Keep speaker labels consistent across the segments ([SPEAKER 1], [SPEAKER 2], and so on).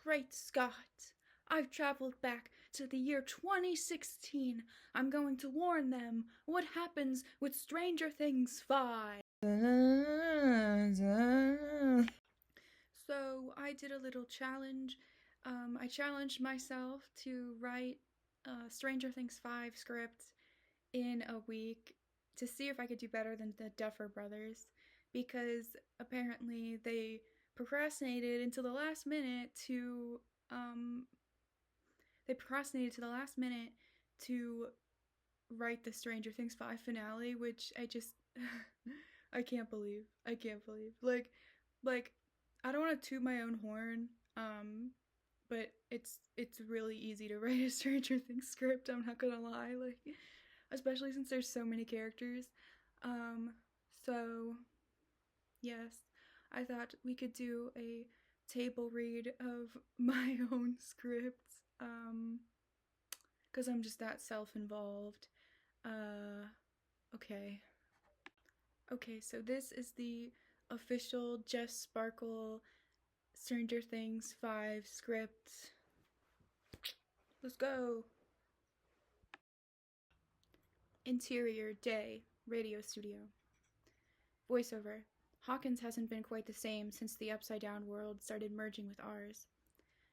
[SPEAKER 1] Great Scott! I've traveled back to the year 2016. I'm going to warn them what happens with Stranger Things 5. So I did a little challenge. I challenged myself to write Stranger Things 5 script in a week to see if I could do better than the Duffer Brothers, because apparently they procrastinated until the last minute to write the Stranger Things 5 finale, which I just I can't believe. Like I don't want to toot my own horn, but it's really easy to write a Stranger Things script, I'm not gonna lie, like especially since there's so many characters. So yes, I thought we could do a table read of my own script, because I'm just that self-involved. Okay. Okay, so this is the official Jess Sparkle Stranger Things 5 script. Let's go! Interior, day, radio studio. Voiceover. Hawkins hasn't been quite the same since the Upside Down world started merging with ours.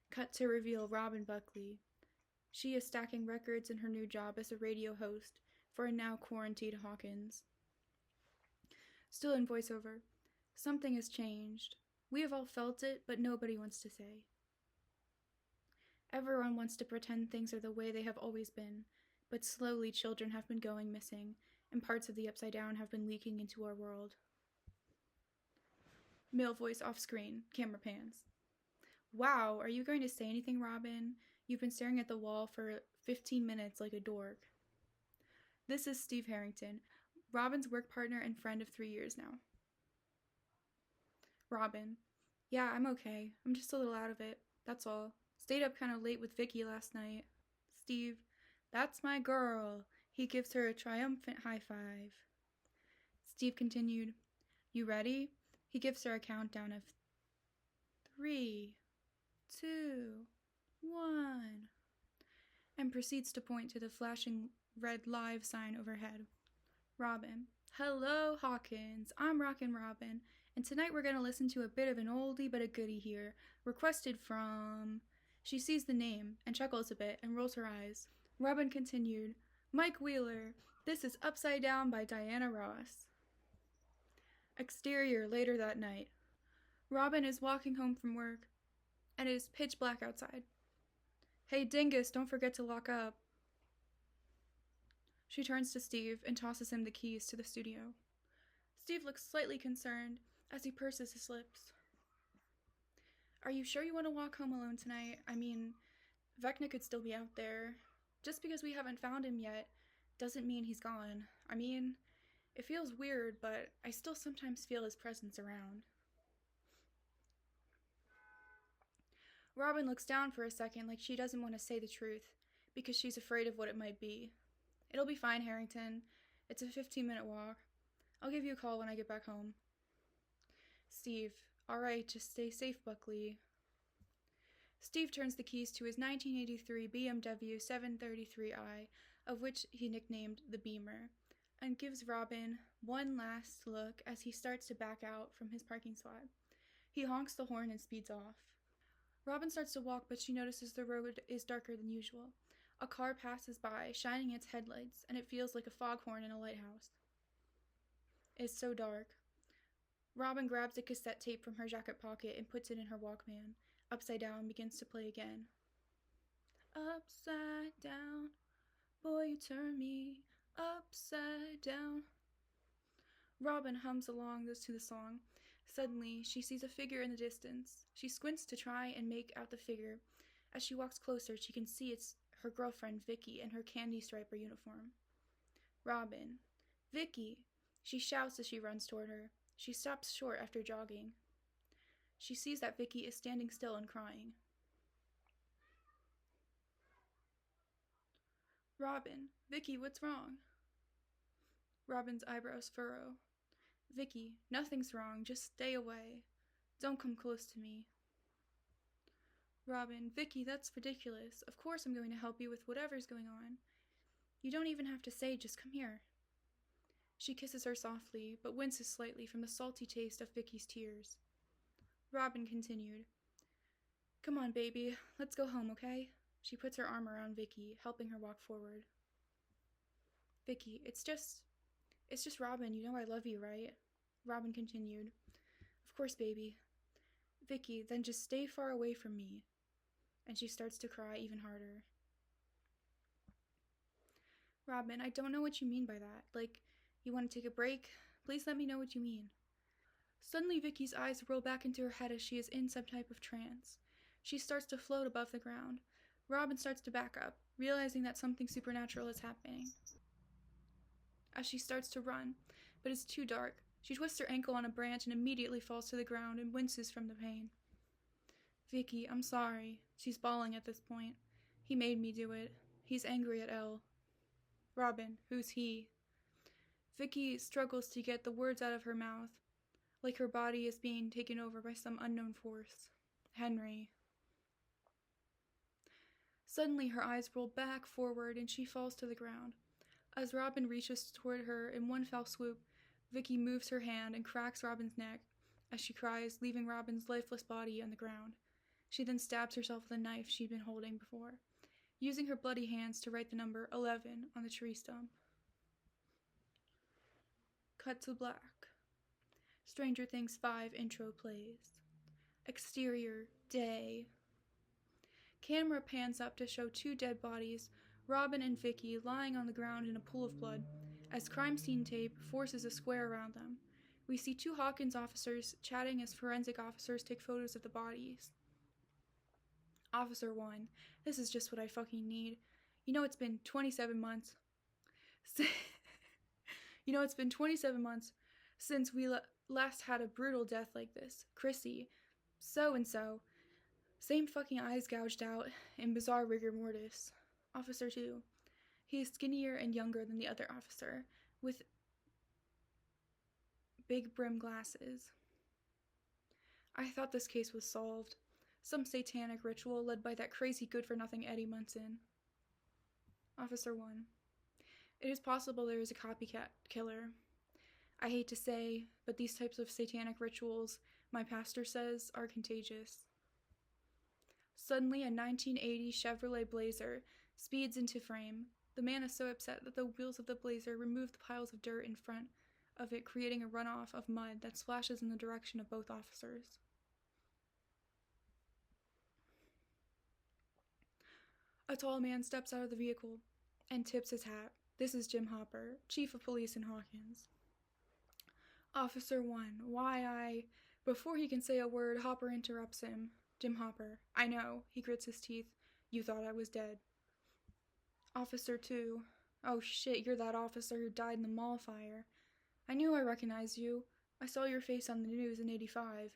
[SPEAKER 1] Cut to reveal Robin Buckley. She is stacking records in her new job as a radio host for a now quarantined Hawkins. Still in voiceover. Something has changed. We have all felt it, but nobody wants to say. Everyone wants to pretend things are the way they have always been, but slowly children have been going missing, and parts of the Upside Down have been leaking into our world. Male voice off screen, camera pans. Wow, are you going to say anything, Robin? You've been staring at the wall for 15 minutes like a dork. This is Steve Harrington, Robin's work partner and friend of 3 years now. Robin. Yeah, I'm okay. I'm just a little out of it. That's all. Stayed up kind of late with Vicky last night. Steve. That's my girl. He gives her a triumphant high five. Steve continued. You ready? He gives her a countdown of 3, 2, 1, and proceeds to point to the flashing red live sign overhead. Robin. Hello, Hawkins. I'm Rockin' Robin, and tonight we're going to listen to a bit of an oldie but a goodie here, requested from... She sees the name and chuckles a bit and rolls her eyes. Robin continued, Mike Wheeler. This is Upside Down by Diana Ross. Exterior, later that night. Robin is walking home from work, and it is pitch black outside. Hey, Dingus, don't forget to lock up. She turns to Steve and tosses him the keys to the studio. Steve looks slightly concerned as he purses his lips. Are you sure you want to walk home alone tonight? I mean, Vecna could still be out there. Just because we haven't found him yet doesn't mean he's gone. I mean, it feels weird, but I still sometimes feel his presence around. Robin looks down for a second like she doesn't want to say the truth because she's afraid of what it might be. It'll be fine, Harrington. It's a 15-minute walk. I'll give you a call when I get back home. Steve. All right, just stay safe, Buckley. Steve turns the keys to his 1983 BMW 733i, of which he nicknamed the Beamer, and gives Robin one last look as he starts to back out from his parking spot. He honks the horn and speeds off. Robin starts to walk, but she notices the road is darker than usual. A car passes by, shining its headlights, and it feels like a foghorn in a lighthouse. It's so dark. Robin grabs a cassette tape from her jacket pocket and puts it in her Walkman. Upside Down begins to play again. Upside down, boy, you turn me upside down. Robin hums along to the song. Suddenly, she sees a figure in the distance. She squints to try and make out the figure. As she walks closer, she can see it's her girlfriend, Vicky, in her candy striper uniform. Robin. Vicky! She shouts as she runs toward her. She stops short after jogging. She sees that Vicky is standing still and crying. Robin. Vicky, what's wrong? Robin's eyebrows furrow. Vicky, nothing's wrong. Just stay away. Don't come close to me. Robin, Vicky, that's ridiculous. Of course I'm going to help you with whatever's going on. You don't even have to say, just come here. She kisses her softly, but winces slightly from the salty taste of Vicky's tears. Robin continued, Come on, baby, let's go home, okay? She puts her arm around Vicky, helping her walk forward. Vicky, it's just Robin, you know I love you, right? Robin continued, Of course, baby. Vicky, then just stay far away from me. And she starts to cry even harder. Robin, I don't know what you mean by that. Like, you want to take a break? Please let me know what you mean. Suddenly, Vicky's eyes roll back into her head as she is in some type of trance. She starts to float above the ground. Robin starts to back up, realizing that something supernatural is happening. As she starts to run, but it's too dark, she twists her ankle on a branch and immediately falls to the ground and winces from the pain. Vicky, I'm sorry. She's bawling at this point. He made me do it. He's angry at Elle. Robin, who's he? Vicky struggles to get the words out of her mouth, like her body is being taken over by some unknown force. Henry. Suddenly her eyes roll back forward and she falls to the ground. As Robin reaches toward her in one fell swoop, Vicky moves her hand and cracks Robin's neck as she cries, leaving Robin's lifeless body on the ground. She then stabs herself with a knife she'd been holding before, using her bloody hands to write the number 11 on the tree stump. Cut to black. Stranger Things 5 intro plays. Exterior, day. Camera pans up to show two dead bodies, Robin and Vicky, lying on the ground in a pool of blood, as crime scene tape forces a square around them. We see two Hawkins officers chatting as forensic officers take photos of the bodies. Officer 1, this is just what I fucking need. You know it's been 27 months. It's been 27 months since we last had a brutal death like this. Chrissy, so-and-so, same fucking eyes gouged out in bizarre rigor mortis. Officer 2, he is skinnier and younger than the other officer, with big brim glasses. I thought this case was solved. Some satanic ritual led by that crazy good-for-nothing Eddie Munson. Officer 1, it is possible there is a copycat killer. I hate to say, but these types of satanic rituals, my pastor says, are contagious. Suddenly, a 1980 Chevrolet Blazer speeds into frame. The man is so upset that the wheels of the Blazer remove the piles of dirt in front of it, creating a runoff of mud that splashes in the direction of both officers. A tall man steps out of the vehicle and tips his hat. This is Jim Hopper, Chief of Police in Hawkins. Officer 1, Before he can say a word, Hopper interrupts him. Jim Hopper, I know, he grits his teeth. You thought I was dead. Officer 2, oh shit, you're that officer who died in the mall fire. I knew I recognized you. I saw your face on the news in '85.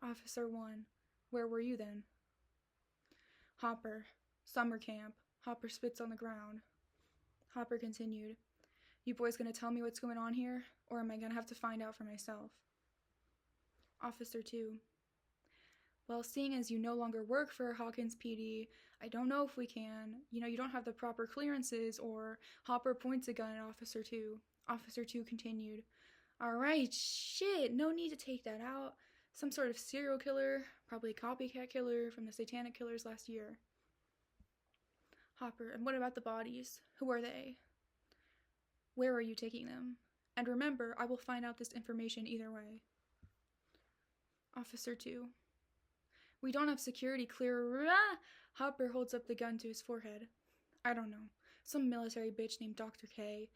[SPEAKER 1] Officer 1, where were you then? Hopper, summer camp. Hopper spits on the ground. Hopper continued, You boys gonna tell me what's going on here, or am I gonna have to find out for myself? Officer 2, well, seeing as you no longer work for Hawkins PD, I don't know if we can. You don't have the proper clearances, or Hopper points a gun at Officer 2. Officer 2 continued, Alright, shit, no need to take that out. Some sort of serial killer, probably a copycat killer from the Satanic Killers last year. Hopper, and what about the bodies? Who are they? Where are you taking them? And remember, I will find out this information either way. Officer 2, we don't have security clear. Hopper holds up the gun to his forehead. I don't know. Some military bitch named Dr. K.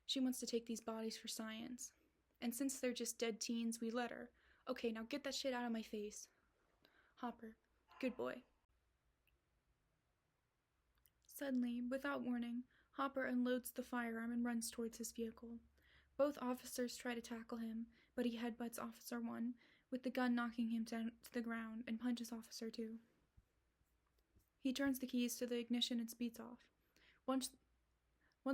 [SPEAKER 1] She wants to take these bodies for science. And since they're just dead teens, we let her. Okay, now get that shit out of my face. Hopper, good boy. Suddenly, without warning, Hopper unloads the firearm and runs towards his vehicle. Both officers try to tackle him, but he headbutts Officer 1, with the gun knocking him down to the ground, and punches Officer 2. He turns the keys to the ignition and speeds off. Once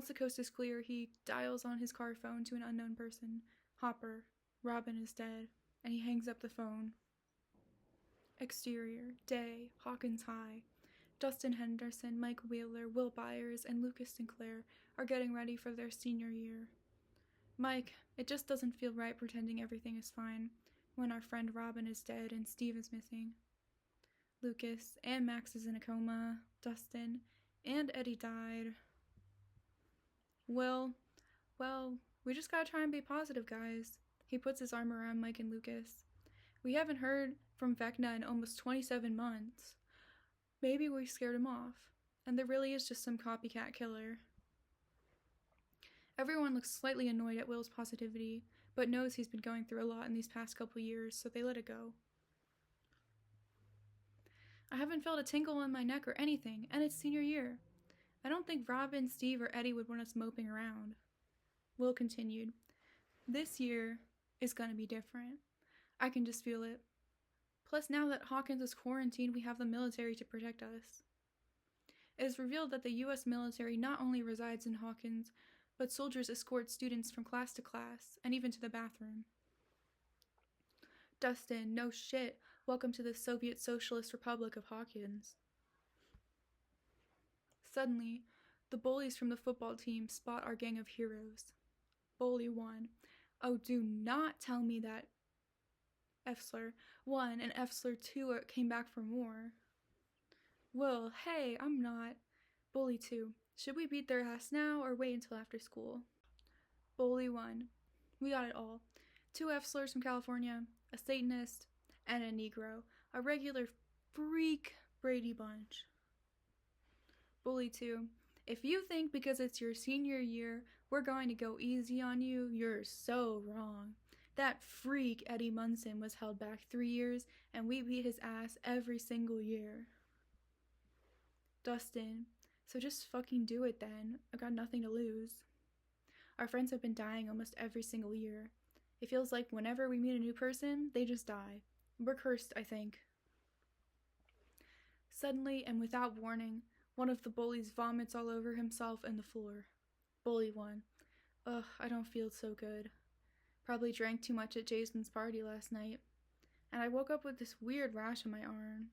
[SPEAKER 1] the coast is clear, he dials on his car phone to an unknown person. Hopper, Robin is dead, and he hangs up the phone. Exterior, day, Hawkins High. Dustin Henderson, Mike Wheeler, Will Byers, and Lucas Sinclair are getting ready for their senior year. Mike, it just doesn't feel right pretending everything is fine when our friend Robin is dead and Steve is missing. Lucas, and Max is in a coma. Dustin, and Eddie died. Well, we just gotta try and be positive, guys. He puts his arm around Mike and Lucas. We haven't heard from Vecna in almost 27 months. Maybe we scared him off, and there really is just some copycat killer. Everyone looks slightly annoyed at Will's positivity, but knows he's been going through a lot in these past couple years, so they let it go. I haven't felt a tingle in my neck or anything, and it's senior year. I don't think Robin, Steve, or Eddie would want us moping around. Will continued. This year is gonna be different. I can just feel it. Plus, now that Hawkins is quarantined, we have the military to protect us. It is revealed that the U.S. military not only resides in Hawkins, but soldiers escort students from class to class, and even to the bathroom. Dustin, no shit, welcome to the Soviet Socialist Republic of Hawkins. Suddenly, the bullies from the football team spot our gang of heroes. Bully 1. Oh, do not tell me that F-slur 1 and F-slur 2 came back for more. Will, hey, I'm not. Bully 2. Should we beat their ass now or wait until after school? Bully 1. We got it all. 2 F-slurs from California, a Satanist, and a Negro. A regular freak Brady Bunch. Bully 2. If you think because it's your senior year, we're going to go easy on you, you're so wrong. That freak Eddie Munson was held back 3 years, and we beat his ass every single year. Dustin, so just fucking do it then. I've got nothing to lose. Our friends have been dying almost every single year. It feels like whenever we meet a new person, they just die. We're cursed, I think. Suddenly, and without warning, one of the bullies vomits all over himself and the floor. Bully 1. Ugh, I don't feel so good. Probably drank too much at Jason's party last night. And I woke up with this weird rash on my arm.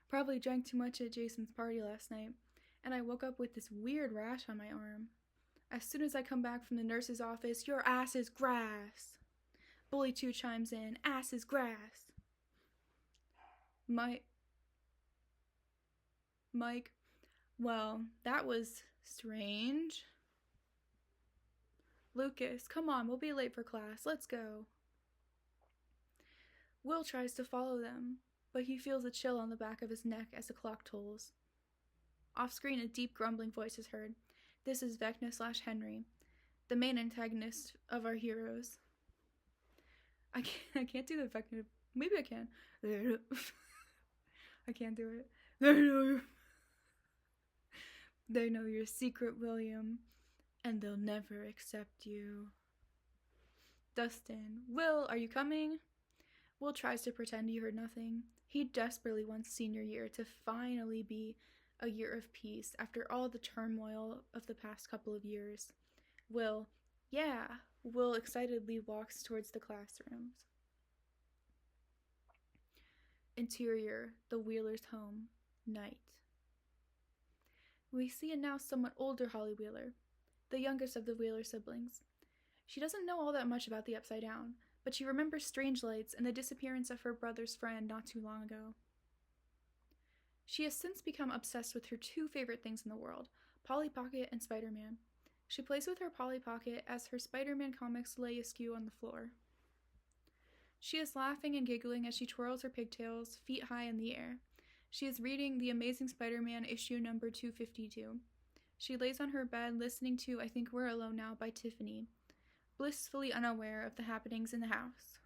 [SPEAKER 1] Probably drank too much at Jason's party last night. And I woke up with this weird rash on my arm. As soon as I come back from the nurse's office, your ass is grass. Bully 2 chimes in, ass is grass. Mike, well, that was strange. Lucas, come on, we'll be late for class. Let's go. Will tries to follow them, but he feels a chill on the back of his neck as the clock tolls. Off-screen, a deep grumbling voice is heard. This is Vecna/Henry, the main antagonist of our heroes. I can't do the Vecna. Maybe I can. I can't do it. They know your secret, William, and they'll never accept you. Dustin, Will, are you coming? Will tries to pretend he heard nothing. He desperately wants senior year to finally be a year of peace after all the turmoil of the past couple of years. Will excitedly walks towards the classrooms. Interior, the Wheelers' home, night. We see a now somewhat older Holly Wheeler, the youngest of the Wheeler siblings. She doesn't know all that much about the Upside Down, but she remembers strange lights and the disappearance of her brother's friend not too long ago. She has since become obsessed with her 2 favorite things in the world, Polly Pocket and Spider-Man. She plays with her Polly Pocket as her Spider-Man comics lay askew on the floor. She is laughing and giggling as she twirls her pigtails, feet high in the air. She is reading The Amazing Spider-Man issue number 252. She lays on her bed listening to I Think We're Alone Now by Tiffany, blissfully unaware of the happenings in the house.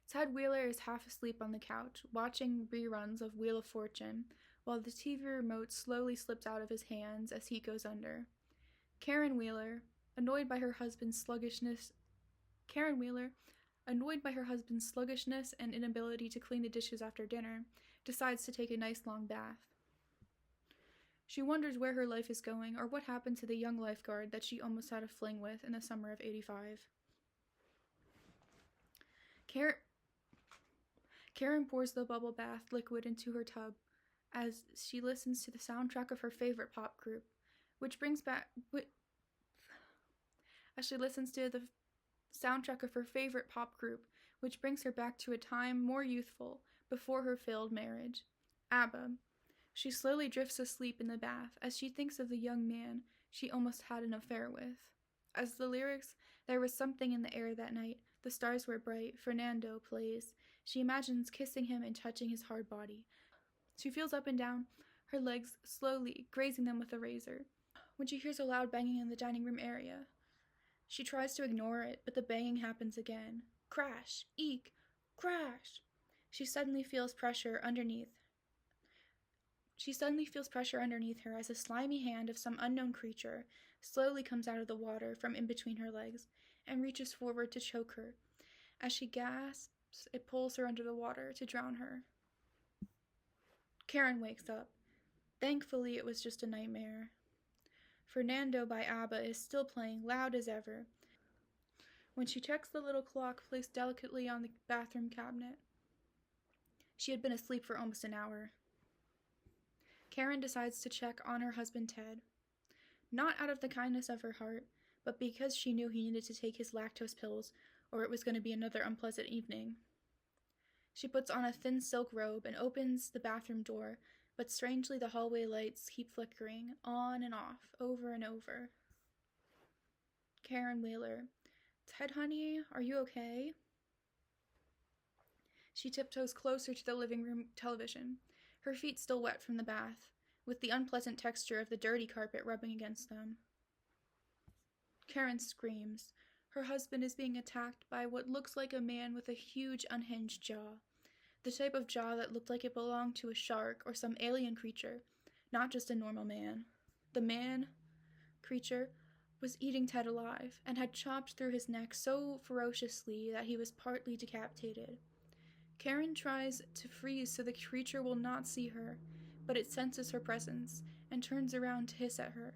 [SPEAKER 1] Ted Wheeler is half asleep on the couch, watching reruns of Wheel of Fortune, while the TV remote slowly slips out of his hands as he goes under. Karen Wheeler, annoyed by her husband's sluggishness and inability to clean the dishes after dinner, decides to take a nice long bath. She wonders where her life is going or what happened to the young lifeguard that she almost had a fling with in the summer of '85. Karen pours the bubble bath liquid into her tub as she listens to the soundtrack of her favorite pop group, which brings back... As she listens to the soundtrack of her favorite pop group, which brings her back to a time more youthful, before her failed marriage. ABBA. She slowly drifts asleep in the bath as she thinks of the young man she almost had an affair with. As the lyrics, "There was something in the air that night, the stars were bright," Fernando plays, she imagines kissing him and touching his hard body. She feels up and down her legs slowly, grazing them with a razor, when she hears a loud banging in the dining room area. She tries to ignore it, but the banging happens again. Crash! Eek! Crash! She suddenly feels pressure underneath her as a slimy hand of some unknown creature slowly comes out of the water from in between her legs and reaches forward to choke her. As she gasps, it pulls her under the water to drown her. Karen wakes up. Thankfully, it was just a nightmare. Fernando by ABBA is still playing loud as ever when she checks the little clock placed delicately on the bathroom cabinet. She had been asleep for almost an hour. Karen decides to check on her husband Ted, not out of the kindness of her heart, but because she knew he needed to take his lactose pills or it was going to be another unpleasant evening. She puts on a thin silk robe and opens the bathroom door, but strangely the hallway lights keep flickering, on and off, over and over. Karen Wheeler. Ted, honey, are you okay? She tiptoes closer to the living room television, her feet still wet from the bath, with the unpleasant texture of the dirty carpet rubbing against them. Karen screams. Her husband is being attacked by what looks like a man with a huge unhinged jaw. The type of jaw that looked like it belonged to a shark or some alien creature, not just a normal man. The man creature was eating Ted alive and had chopped through his neck so ferociously that he was partly decapitated. Karen tries to freeze so the creature will not see her, but it senses her presence and turns around to hiss at her.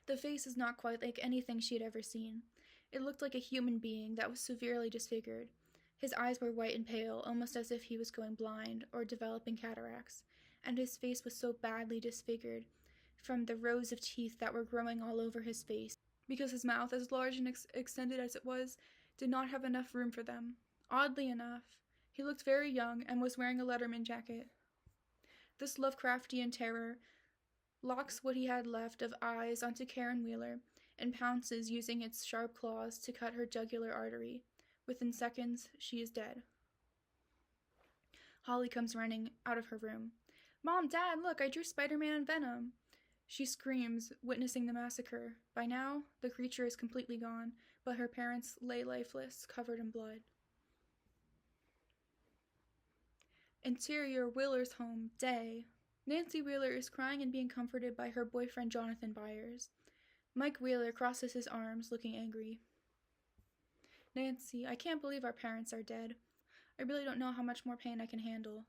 [SPEAKER 1] The face is not quite like anything she had ever seen. It looked like a human being that was severely disfigured. His eyes were white and pale, almost as if he was going blind or developing cataracts, and his face was so badly disfigured from the rows of teeth that were growing all over his face, because his mouth, as large and extended as it was, did not have enough room for them. Oddly enough, he looked very young and was wearing a Letterman jacket. This Lovecraftian terror locks what he had left of eyes onto Karen Wheeler and pounces using its sharp claws to cut her jugular artery. Within seconds, she is dead. Holly comes running out of her room. "Mom, Dad, look, I drew Spider-Man and Venom." She screams, witnessing the massacre. By now, the creature is completely gone, but her parents lay lifeless, covered in blood. Interior Wheeler's home, day. Nancy Wheeler is crying and being comforted by her boyfriend Jonathan Byers. Mike Wheeler crosses his arms, looking angry. "Nancy, I can't believe our parents are dead. I really don't know how much more pain I can handle."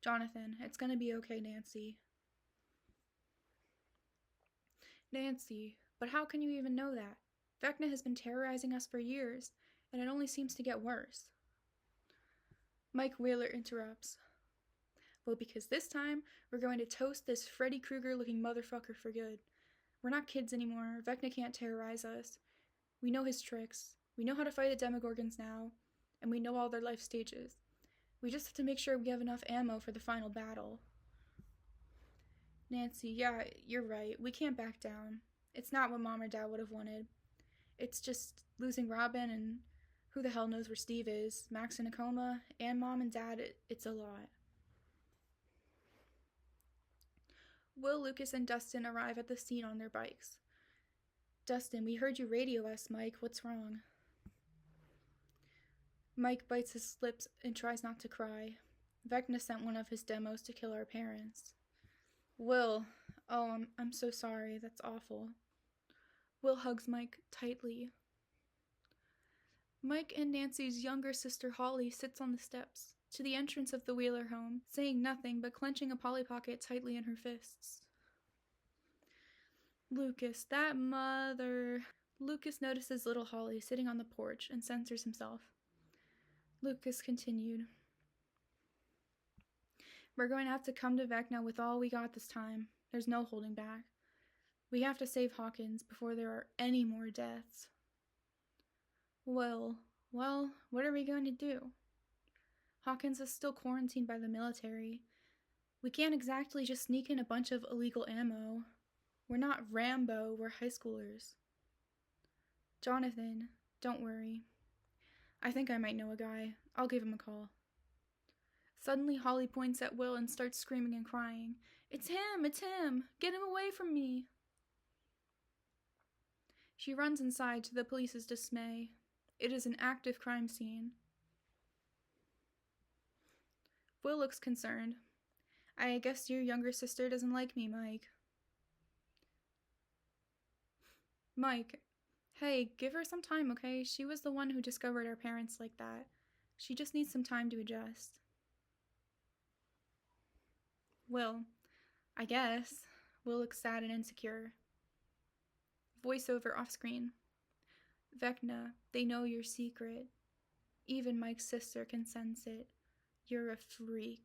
[SPEAKER 1] "Jonathan, it's gonna be okay, Nancy." "Nancy, but how can you even know that? Vecna has been terrorizing us for years, and it only seems to get worse." Mike Wheeler interrupts. "Well, because this time, we're going to toast this Freddy Krueger-looking motherfucker for good. We're not kids anymore. Vecna can't terrorize us. We know his tricks. We know how to fight the Demogorgons now, and we know all their life stages. We just have to make sure we have enough ammo for the final battle." "Nancy, yeah, you're right. We can't back down. It's not what Mom or Dad would have wanted. It's just losing Robin, and who the hell knows where Steve is, Max in a coma, and Mom and Dad, it's a lot." Will, Lucas, and Dustin arrive at the scene on their bikes. "Dustin, we heard you radio us, Mike. What's wrong?" Mike bites his lips and tries not to cry. "Vecna sent one of his demos to kill our parents." "Will, oh, I'm so sorry. That's awful." Will hugs Mike tightly. Mike and Nancy's younger sister Holly sits on the steps to the entrance of the Wheeler home, saying nothing but clenching a Polly Pocket tightly in her fists. "Lucas, that mother..." Lucas notices little Holly sitting on the porch and censors himself. Lucas continued. We're going to have to come to Vecna with all we got this time. There's no holding back. We have to save Hawkins before there are any more deaths. Well, what are we going to do? Hawkins is still quarantined by the military. We can't exactly just sneak in a bunch of illegal ammo. We're not Rambo, we're high schoolers. Jonathan, don't worry. I think I might know a guy. I'll give him a call. Suddenly, Holly points at Will and starts screaming and crying. It's him! It's him! Get him away from me! She runs inside to the police's dismay. It is an active crime scene. Will looks concerned. I guess your younger sister doesn't like me, Mike. Mike, hey, give her some time, okay? She was the one who discovered our parents like that. She just needs some time to adjust. Will, I guess. Will looks sad and insecure. Voiceover off screen. Vecna, they know your secret. Even Mike's sister can sense it. You're a freak.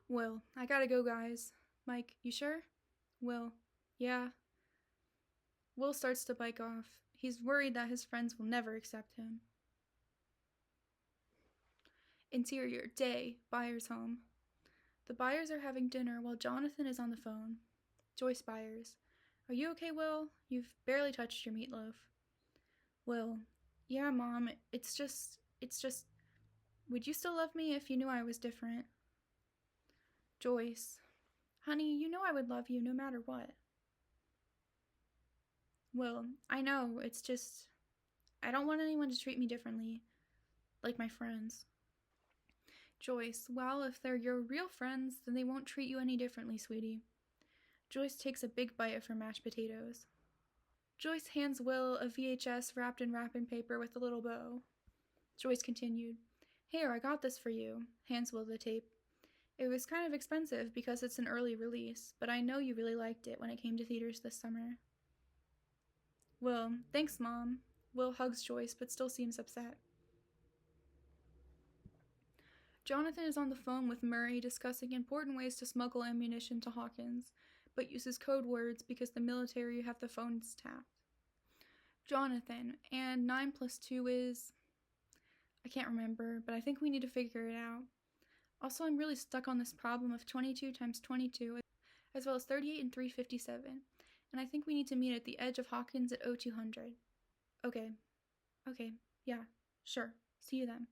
[SPEAKER 1] Will, I gotta go, guys. Mike, you sure? Will, yeah. Will starts to bike off. He's worried that his friends will never accept him. Interior, day, Byers' home. The Byers are having dinner while Jonathan is on the phone. Joyce Byers. Are you okay, Will? You've barely touched your meatloaf. Will. Yeah, Mom, it's just... Would you still love me if you knew I was different? Joyce. Honey, you know I would love you no matter what. Will. I know, it's just... I don't want anyone to treat me differently. Like my friends. Joyce. Well, if they're your real friends, then they won't treat you any differently, sweetie. Joyce takes a big bite of her mashed potatoes. Joyce hands Will a VHS wrapped in wrapping paper with a little bow. Joyce continued. Here, I got this for you. Hands Will the tape. It was kind of expensive because it's an early release, but I know you really liked it when it came to theaters this summer. Will. Thanks, Mom. Will hugs Joyce, but still seems upset. Jonathan is on the phone with Murray discussing important ways to smuggle ammunition to Hawkins, but uses code words because the military have the phones tapped. Jonathan, and 9 plus 2 is... I can't remember, but I think we need to figure it out. Also, I'm really stuck on this problem of 22 times 22, as well as 38 and 357, and I think we need to meet at the edge of Hawkins at 0200. Okay, yeah, sure, see you then.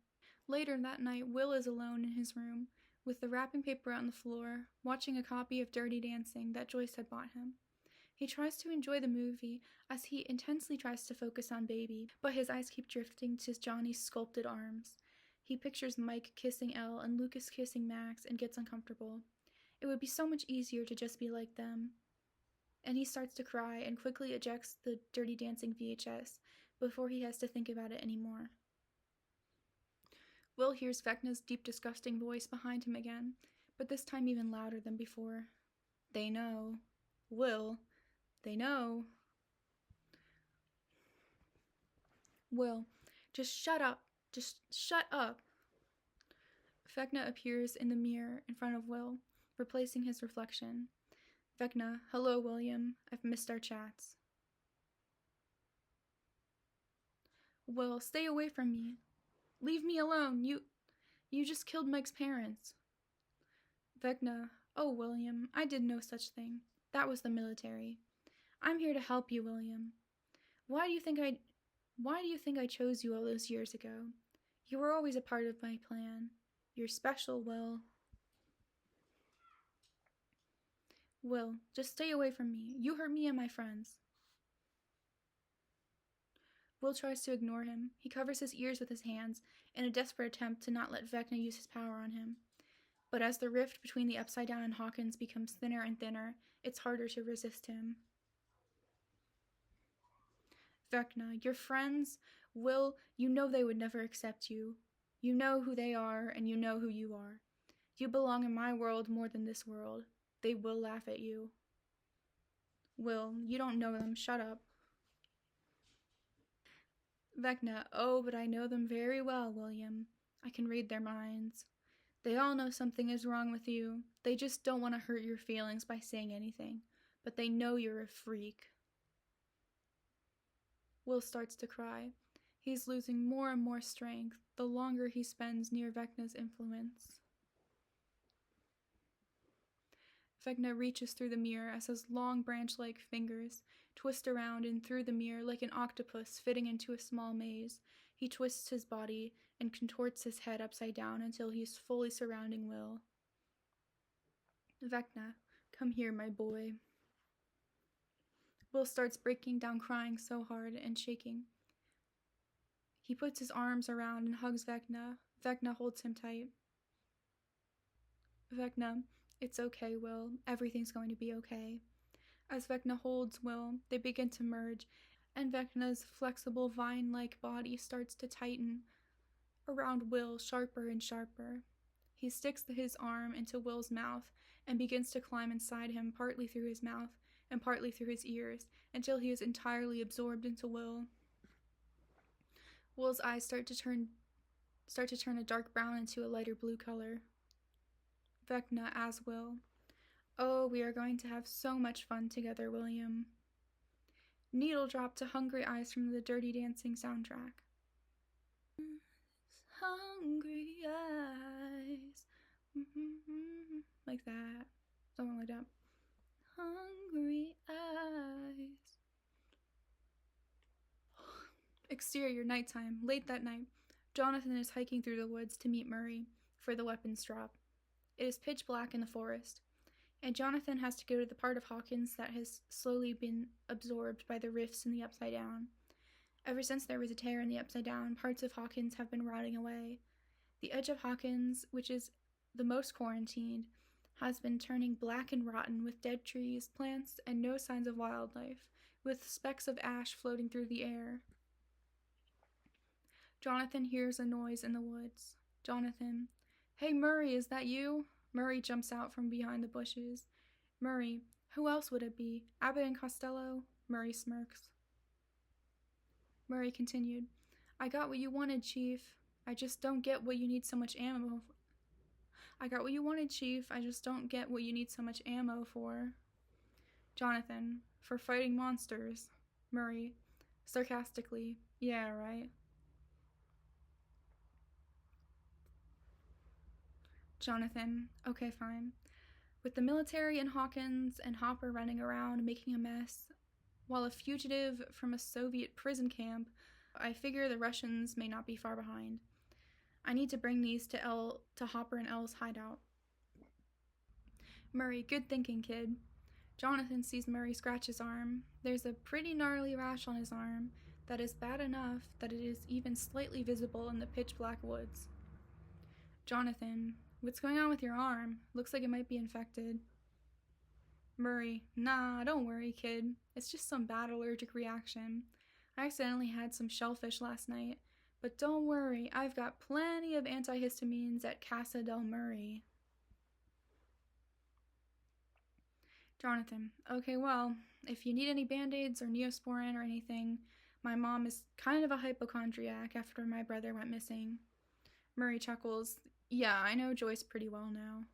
[SPEAKER 1] Later that night, Will is alone in his room, with the wrapping paper on the floor, watching a copy of Dirty Dancing that Joyce had bought him. He tries to enjoy the movie as he intensely tries to focus on Baby, but his eyes keep drifting to Johnny's sculpted arms. He pictures Mike kissing Elle and Lucas kissing Max and gets uncomfortable. It would be so much easier to just be like them. And he starts to cry and quickly ejects the Dirty Dancing VHS before he has to think about it anymore. Will hears Vecna's deep, disgusting voice behind him again, but this time even louder than before. They know. Will. They know. Will. Just shut up. Just shut up. Vecna appears in the mirror in front of Will, replacing his reflection. Vecna, hello, William. I've missed our chats. Will, stay away from me. Leave me alone. You just killed Mike's parents. Vecna, oh, William, I did no such thing. That was the military. I'm here to help you, William. Why do you think I chose you all those years ago? You were always a part of my plan. You're special, Will. Will, just stay away from me. You hurt me and my friends. Will tries to ignore him. He covers his ears with his hands in a desperate attempt to not let Vecna use his power on him. But as the rift between the Upside Down and Hawkins becomes thinner and thinner, it's harder to resist him. Vecna, your friends, Will, you know they would never accept you. You know who they are, and you know who you are. You belong in my world more than this world. They will laugh at you. Will, you don't know them. Shut up. Vecna, oh, but I know them very well, William. I can read their minds. They all know something is wrong with you. They just don't want to hurt your feelings by saying anything. But they know you're a freak. Will starts to cry. He's losing more and more strength the longer he spends near Vecna's influence. Vecna reaches through the mirror as his long branch-like fingers twist around and through the mirror like an octopus fitting into a small maze. He twists his body and contorts his head upside down until he is fully surrounding Will. Vecna, come here, my boy. Will starts breaking down, crying so hard and shaking. He puts his arms around and hugs Vecna. Vecna holds him tight. Vecna, it's okay, Will. Everything's going to be okay. As Vecna holds Will, they begin to merge, and Vecna's flexible vine-like body starts to tighten around Will sharper and sharper. He sticks his arm into Will's mouth and begins to climb inside him, partly through his mouth and partly through his ears, until he is entirely absorbed into Will. Will's eyes start to turn a dark brown into a lighter blue color. Vecna as Will. Oh, we are going to have so much fun together, William. Needle drop to Hungry Eyes from the Dirty Dancing soundtrack. Hungry eyes. Like that. Something like that. Hungry eyes. Exterior, nighttime. Late that night, Jonathan is hiking through the woods to meet Murray for the weapons drop. It is pitch black in the forest, and Jonathan has to go to the part of Hawkins that has slowly been absorbed by the rifts in the Upside Down. Ever since there was a tear in the Upside Down, parts of Hawkins have been rotting away. The edge of Hawkins, which is the most quarantined, has been turning black and rotten with dead trees, plants, and no signs of wildlife, with specks of ash floating through the air. Jonathan hears a noise in the woods. Jonathan, hey Murray, is that you? Murray jumps out from behind the bushes. Murray, who else would it be? Abbott and Costello? Murray smirks. Murray continued, I got what you wanted, Chief. I just don't get what you need so much ammo. I got what you wanted, Chief. I just don't get what you need so much ammo for. Jonathan, for fighting monsters. Murray, sarcastically, yeah, right. Jonathan, okay, fine. With the military and Hawkins and Hopper running around making a mess, while a fugitive from a Soviet prison camp, I figure the Russians may not be far behind. I need to bring these to Hopper and Elle's hideout. Murray, good thinking, kid. Jonathan sees Murray scratch his arm. There's a pretty gnarly rash on his arm that is bad enough that it is even slightly visible in the pitch-black woods. Jonathan, what's going on with your arm? Looks like it might be infected. Murray, nah, don't worry, kid. It's just some bad allergic reaction. I accidentally had some shellfish last night, but don't worry, I've got plenty of antihistamines at Casa del Murray. Jonathan, okay, well, if you need any band-aids or Neosporin or anything, my mom is kind of a hypochondriac after my brother went missing. Murray chuckles, yeah, I know Joyce pretty well now.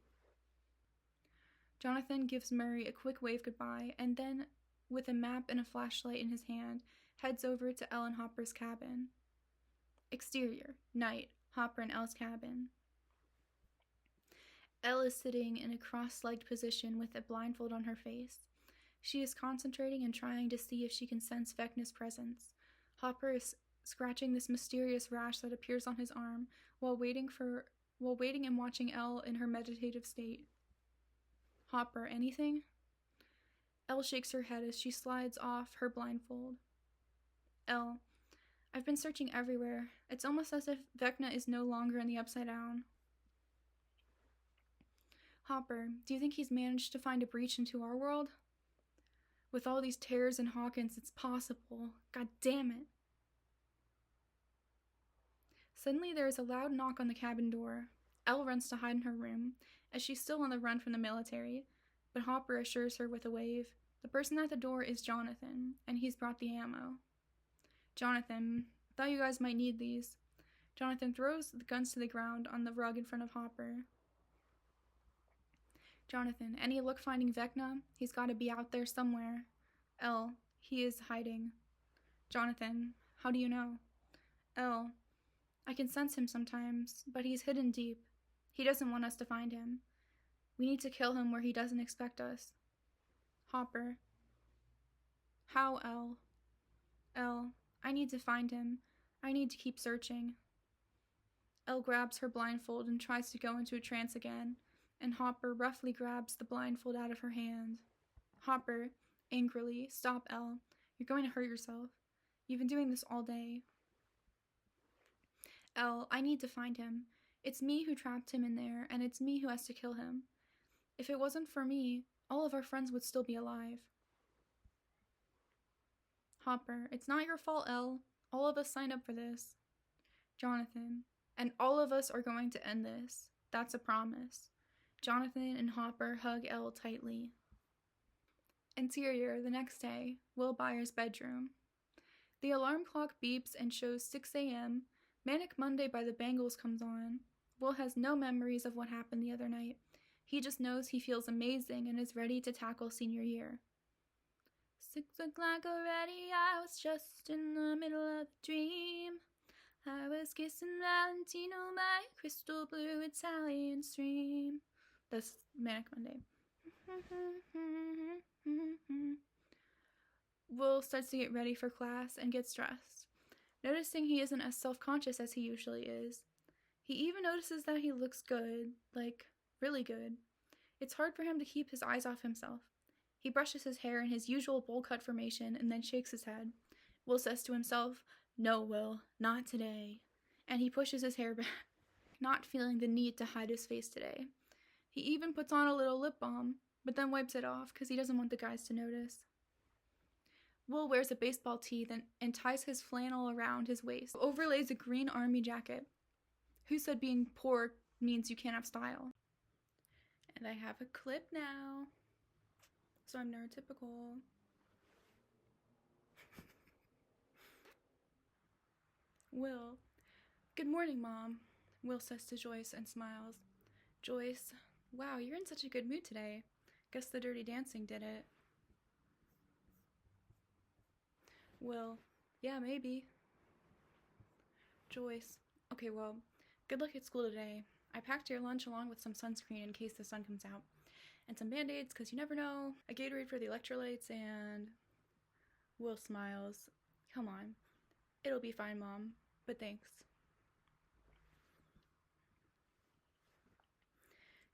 [SPEAKER 1] Jonathan gives Murray a quick wave goodbye, and then, with a map and a flashlight in his hand, heads over to Elle and Hopper's cabin. Exterior, night, Hopper and Elle's cabin. Elle is sitting in a cross-legged position with a blindfold on her face. She is concentrating and trying to see if she can sense Vecna's presence. Hopper is scratching this mysterious rash that appears on his arm while waiting and watching Elle in her meditative state. Hopper, anything? Elle shakes her head as she slides off her blindfold. Elle, I've been searching everywhere. It's almost as if Vecna is no longer in the Upside Down. Hopper, do you think he's managed to find a breach into our world? With all these tears in Hawkins, it's possible. God damn it. Suddenly there is a loud knock on the cabin door. Elle runs to hide in her room, as she's still on the run from the military, but Hopper assures her with a wave. The person at the door is Jonathan, and he's brought the ammo. Jonathan, Thought you guys might need these. Jonathan throws the guns to the ground on the rug in front of Hopper. Jonathan, any luck finding Vecna? He's gotta be out there somewhere. L, he is hiding. Jonathan, how do you know? L, I can sense him sometimes, but he's hidden deep. He doesn't want us to find him. We need to kill him where he doesn't expect us. Hopper. How, L? L, I need to find him. I need to keep searching. Elle grabs her blindfold and tries to go into a trance again, and Hopper roughly grabs the blindfold out of her hand. Hopper, angrily, stop, Elle. You're going to hurt yourself. You've been doing this all day. Elle, I need to find him. It's me who trapped him in there, and it's me who has to kill him. If it wasn't for me, all of our friends would still be alive. Hopper, it's not your fault, Elle. All of us signed up for this. Jonathan, and all of us are going to end this. That's a promise. Jonathan and Hopper hug Elle tightly. Interior, the next day, Will Byer's bedroom. The alarm clock beeps and shows 6 a.m. Manic Monday by the Bangles comes on. Will has no memories of what happened the other night. He just knows he feels amazing and is ready to tackle senior year. 6 o'clock already, I was just in the middle of a dream. I was kissing Valentino by a crystal blue Italian stream. That's Manic Monday. Will starts to get ready for class and gets dressed, noticing he isn't as self-conscious as he usually is. He even notices that he looks good, like, really good. It's hard for him to keep his eyes off himself. He brushes his hair in his usual bowl cut formation and then shakes his head. Will says to himself, "No, Will, not today." And he pushes his hair back, not feeling the need to hide his face today. He even puts on a little lip balm, but then wipes it off because he doesn't want the guys to notice. Will wears a baseball tee and ties his flannel around his waist, overlays a green army jacket. Who said being poor means you can't have style? And I have a clip now. So I'm neurotypical. Will. Good morning, Mom, Will says to Joyce and smiles. Joyce, wow, you're in such a good mood today. Guess the dirty dancing did it. Will, yeah, maybe. Joyce, okay, well, good luck at school today. I packed your lunch along with some sunscreen in case the sun comes out. And some Band-Aids, because you never know. A Gatorade for the electrolytes, and... Will smiles. Come on. It'll be fine, Mom. But thanks.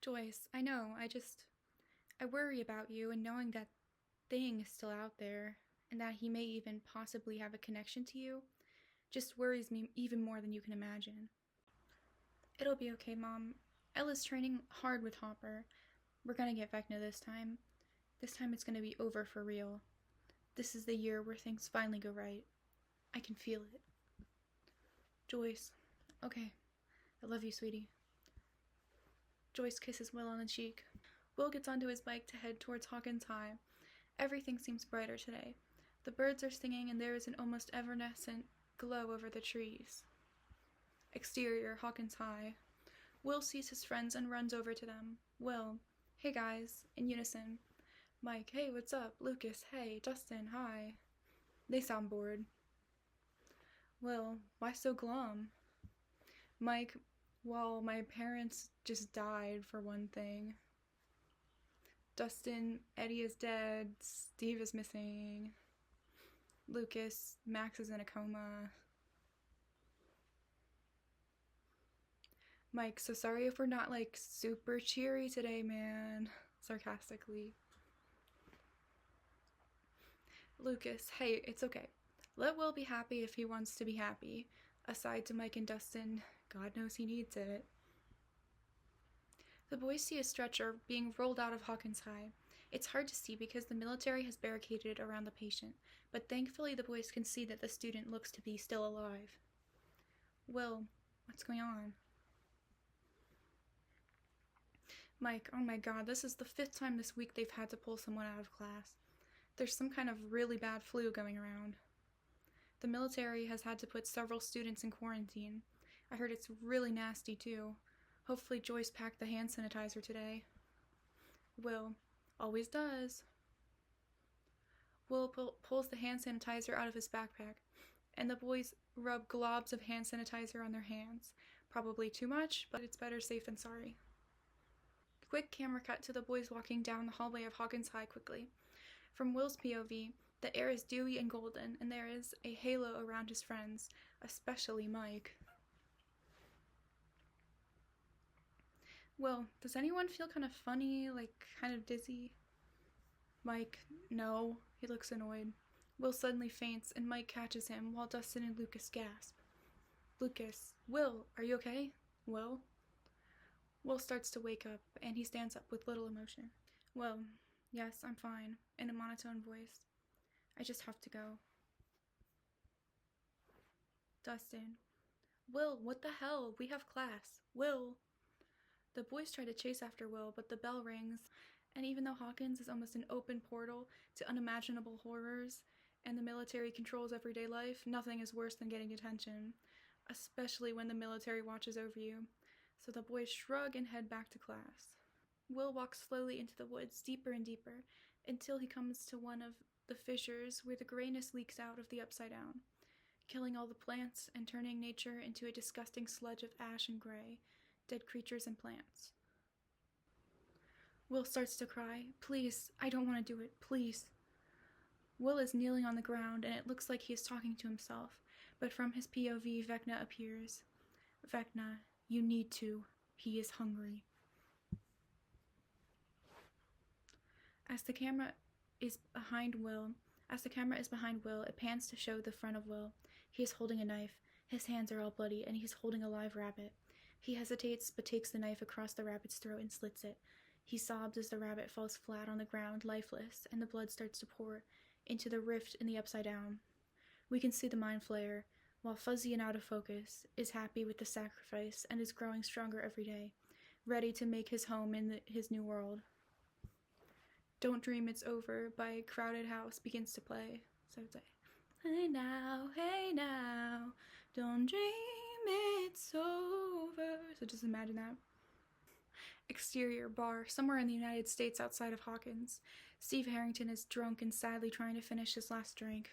[SPEAKER 1] Joyce, I know, I worry about you, and knowing that thing is still out there, and that he may even possibly have a connection to you, just worries me even more than you can imagine. It'll be okay, Mom. Ella's training hard with Hopper. We're gonna get Vecna this time. This time it's gonna be over for real. This is the year where things finally go right. I can feel it. Joyce. Okay. I love you, sweetie. Joyce kisses Will on the cheek. Will gets onto his bike to head towards Hawkins High. Everything seems brighter today. The birds are singing and there is an almost evanescent glow over the trees. Exterior, Hawkins High. Will sees his friends and runs over to them. Will. Hey guys, in unison. Mike, hey, what's up? Lucas, hey. Dustin, hi. They sound bored. Will, why so glum? Mike, well, my parents just died for one thing. Dustin, Eddie is dead. Steve is missing. Lucas, Max is in a coma. Mike, so sorry if we're not, like, super cheery today, man. Sarcastically. Lucas, hey, it's okay. Let Will be happy if he wants to be happy. Aside to Mike and Dustin, God knows he needs it. The boys see a stretcher being rolled out of Hawkins High. It's hard to see because the military has barricaded around the patient, but thankfully the boys can see that the student looks to be still alive. Will, what's going on? Mike, oh my god, this is the 5th time this week they've had to pull someone out of class. There's some kind of really bad flu going around. The military has had to put several students in quarantine. I heard it's really nasty, too. Hopefully Joyce packed the hand sanitizer today. Will. Always does. Will pulls the hand sanitizer out of his backpack, and the boys rub globs of hand sanitizer on their hands. Probably too much, but it's better safe than sorry. Quick camera cut to the boys walking down the hallway of Hawkins High quickly. From Will's POV, the air is dewy and golden, and there is a halo around his friends, especially Mike. Will, does anyone feel kind of funny, like kind of dizzy? Mike, no. He looks annoyed. Will suddenly faints, and Mike catches him while Dustin and Lucas gasp. Lucas, Will, are you okay? Will? Will starts to wake up, and he stands up with little emotion. Will, yes, I'm fine, in a monotone voice. I just have to go. Dustin, Will, what the hell? We have class. Will. The boys try to chase after Will, but the bell rings, and even though Hawkins is almost an open portal to unimaginable horrors, and the military controls everyday life, nothing is worse than getting detention, especially when the military watches over you. So the boys shrug and head back to class. Will walks slowly into the woods, deeper and deeper, until he comes to one of the fissures where the grayness leaks out of the upside down, killing all the plants and turning nature into a disgusting sludge of ash and gray, dead creatures and plants. Will starts to cry. Please, I don't want to do it, please. Will is kneeling on the ground, and it looks like he is talking to himself, but from his POV, Vecna appears. Vecna, you need to. He is hungry. As the camera is behind Will, it pans to show the front of Will. He is holding a knife. His hands are all bloody, and he's holding a live rabbit. He hesitates, but takes the knife across the rabbit's throat and slits it. He sobs as the rabbit falls flat on the ground, lifeless, and the blood starts to pour into the rift in the upside down. We can see the mind flayer, while fuzzy and out of focus, is happy with the sacrifice and is growing stronger every day, ready to make his home in his new world. Don't Dream It's Over by Crowded House begins to play. So it's like, hey now, don't dream it's over. So just imagine that. Exterior bar, somewhere in the United States outside of Hawkins. Steve Harrington is drunk and sadly trying to finish his last drink.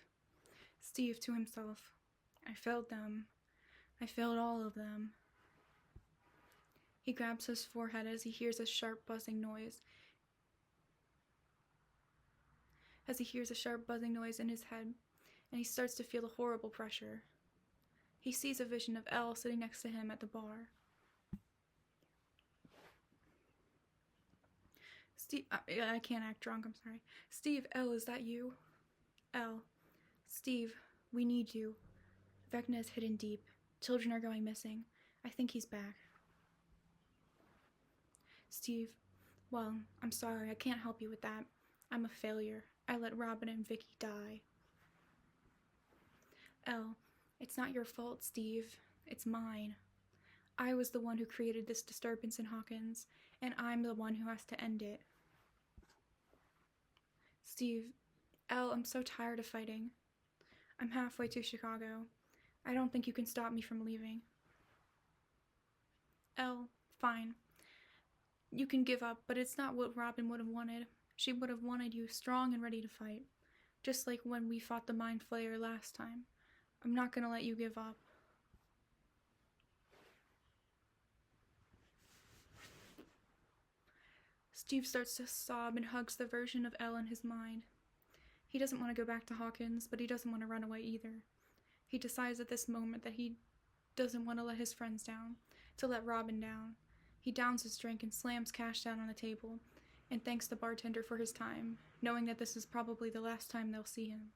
[SPEAKER 1] Steve to himself, I failed them. I failed all of them. He grabs his forehead as he hears a sharp buzzing noise. In his head, and he starts to feel a horrible pressure. He sees a vision of Elle sitting next to him at the bar. Steve, I can't act drunk, I'm sorry. Steve, Elle, is that you? Elle, Steve, we need you. Vecna is hidden deep. Children are going missing. I think he's back. Steve, well, I'm sorry, I can't help you with that. I'm a failure. I let Robin and Vicky die. Elle, it's not your fault, Steve. It's mine. I was the one who created this disturbance in Hawkins, and I'm the one who has to end it. Steve, Elle, I'm so tired of fighting. I'm halfway to Chicago. I don't think you can stop me from leaving. Elle, fine. You can give up, but it's not what Robin would have wanted. She would have wanted you strong and ready to fight, just like when we fought the Mind Flayer last time. I'm not gonna let you give up. Steve starts to sob and hugs the version of Elle in his mind. He doesn't want to go back to Hawkins, but he doesn't want to run away either. He decides at this moment that he doesn't want to let his friends down, to let Robin down. He downs his drink and slams cash down on the table, and thanks the bartender for his time, knowing that this is probably the last time they'll see him.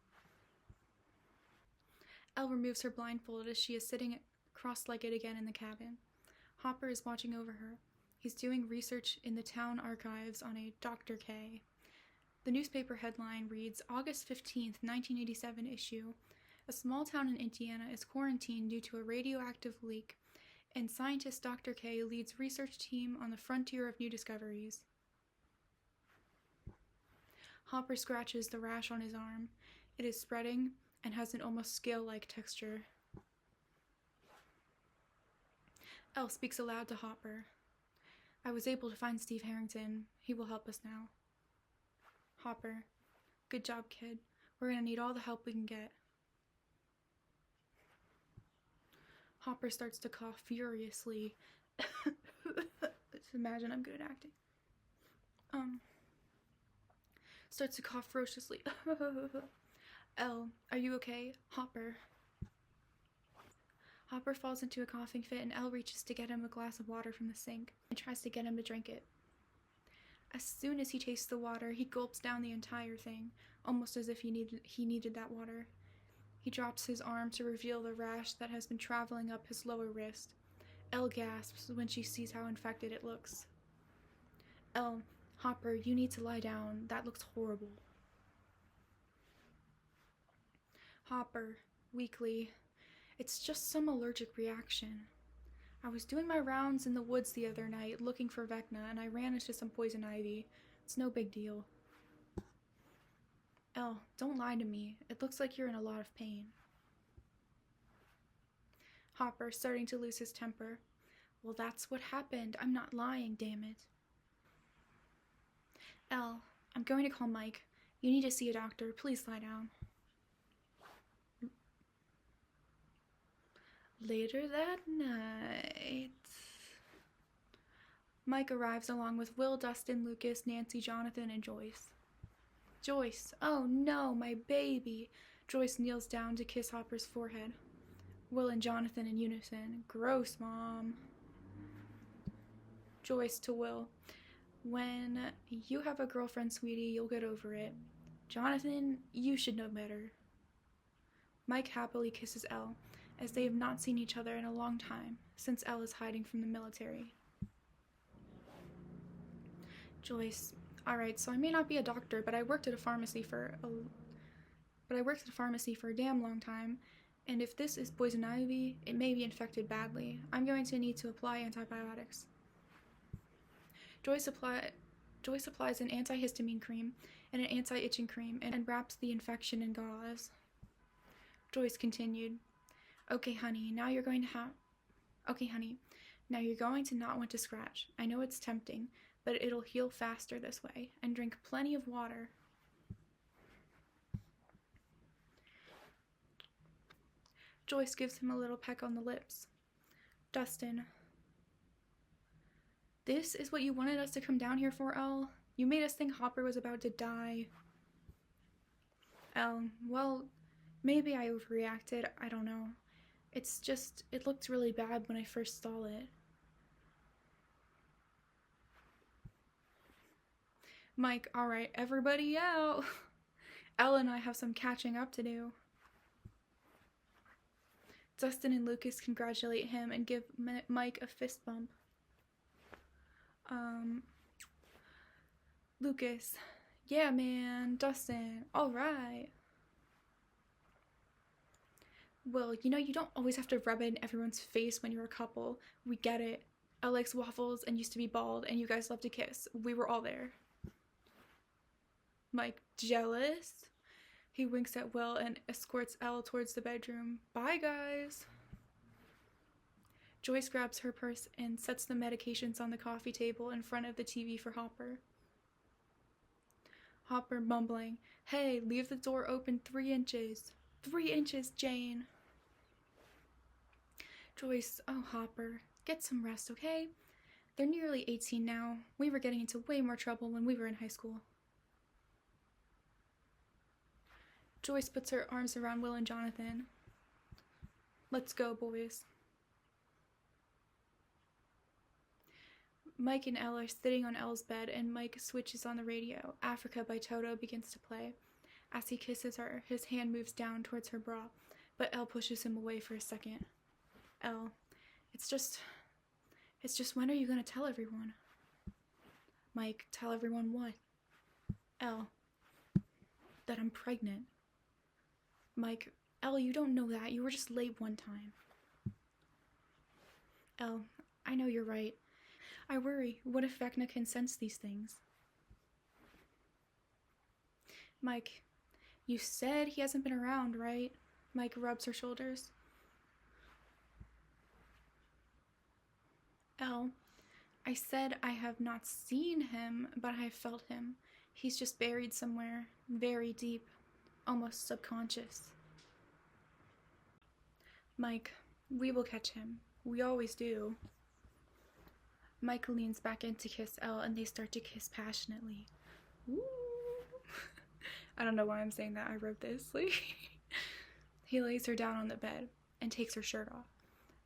[SPEAKER 1] Elle removes her blindfold as she is sitting cross-legged again in the cabin. Hopper is watching over her. He's doing research in the town archives on a Dr. K. The newspaper headline reads, August 15th, 1987 issue. A small town in Indiana is quarantined due to a radioactive leak, and scientist Dr. K leads research team on the frontier of new discoveries. Hopper scratches the rash on his arm. It is spreading, and has an almost scale-like texture. Elle speaks aloud to Hopper. I was able to find Steve Harrington. He will help us now. Hopper. Good job, kid. We're gonna need all the help we can get. Hopper starts to cough furiously. Just imagine I'm good at acting. Starts to cough ferociously. Elle, are you okay? Hopper. Hopper falls into a coughing fit and Elle reaches to get him a glass of water from the sink and tries to get him to drink it. As soon as he tastes the water, he gulps down the entire thing, almost as if he needed that water. He drops his arm to reveal the rash that has been traveling up his lower wrist. Elle gasps when she sees how infected it looks. Elle, Hopper, you need to lie down. That looks horrible. Hopper, weakly. It's just some allergic reaction. I was doing my rounds in the woods the other night looking for Vecna and I ran into some poison ivy. It's no big deal. Elle, don't lie to me. It looks like you're in a lot of pain. Hopper, starting to lose his temper. Well, that's what happened. I'm not lying, damn it. Elle, I'm going to call Mike. You need to see a doctor. Please lie down. Later that night, Mike arrives along with Will, Dustin, Lucas, Nancy, Jonathan, and Joyce. Joyce, oh no, my baby. Joyce kneels down to kiss Hopper's forehead. Will and Jonathan in unison. Gross, Mom. Joyce to Will. When you have a girlfriend, sweetie, you'll get over it. Jonathan, you should know better. Mike happily kisses Elle, as they have not seen each other in a long time, since Elle is hiding from the military. Joyce, alright, so I may not be a doctor, but I worked at a pharmacy for a damn long time, and if this is poison ivy, it may be infected badly. I'm going to need to apply antibiotics. Joyce applies an antihistamine cream and an anti-itching cream and wraps the infection in gauze. Joyce continued, Okay, honey, now you're going to not want to scratch. I know it's tempting, but it'll heal faster this way, and drink plenty of water. Joyce gives him a little peck on the lips. Dustin. This is what you wanted us to come down here for, Elle? You made us think Hopper was about to die. Elle, well, maybe I overreacted, I don't know. It's just, it looked really bad when I first saw it. Mike, alright, everybody out. Elle and I have some catching up to do. Dustin and Lucas congratulate him and give Mike a fist bump. Lucas, yeah man, Dustin, alright. Well, you know, you don't always have to rub it in everyone's face when you're a couple. We get it. Elle likes waffles and used to be bald, and you guys love to kiss. We were all there. Mike, jealous? He winks at Will and escorts Elle towards the bedroom. Bye, guys. Joyce grabs her purse and sets the medications on the coffee table in front of the TV for Hopper. Hopper mumbling, Hey, leave the door open 3 inches. 3 inches, Jane. Joyce, oh, Hopper, get some rest, okay? They're nearly 18 now. We were getting into way more trouble when we were in high school. Joyce puts her arms around Will and Jonathan. Let's go, boys. Mike and Elle are sitting on Elle's bed, and Mike switches on the radio. Africa by Toto begins to play. As he kisses her, his hand moves down towards her bra, but Elle pushes him away for a second. Elle, it's just when are you gonna tell everyone? Mike, tell everyone what? Elle, that I'm pregnant. Mike, Elle, you don't know that. You were just late one time. Elle, I know you're right. I worry, what if Vecna can sense these things? Mike, You said he hasn't been around, right? Mike rubs her shoulders. Elle, I said I have not seen him, but I have felt him. He's just buried somewhere, very deep, almost subconscious. Mike, we will catch him. We always do. Mike leans back in to kiss Elle, and they start to kiss passionately. Ooh. I don't know why I'm saying that. I wrote this. He lays her down on the bed and takes her shirt off.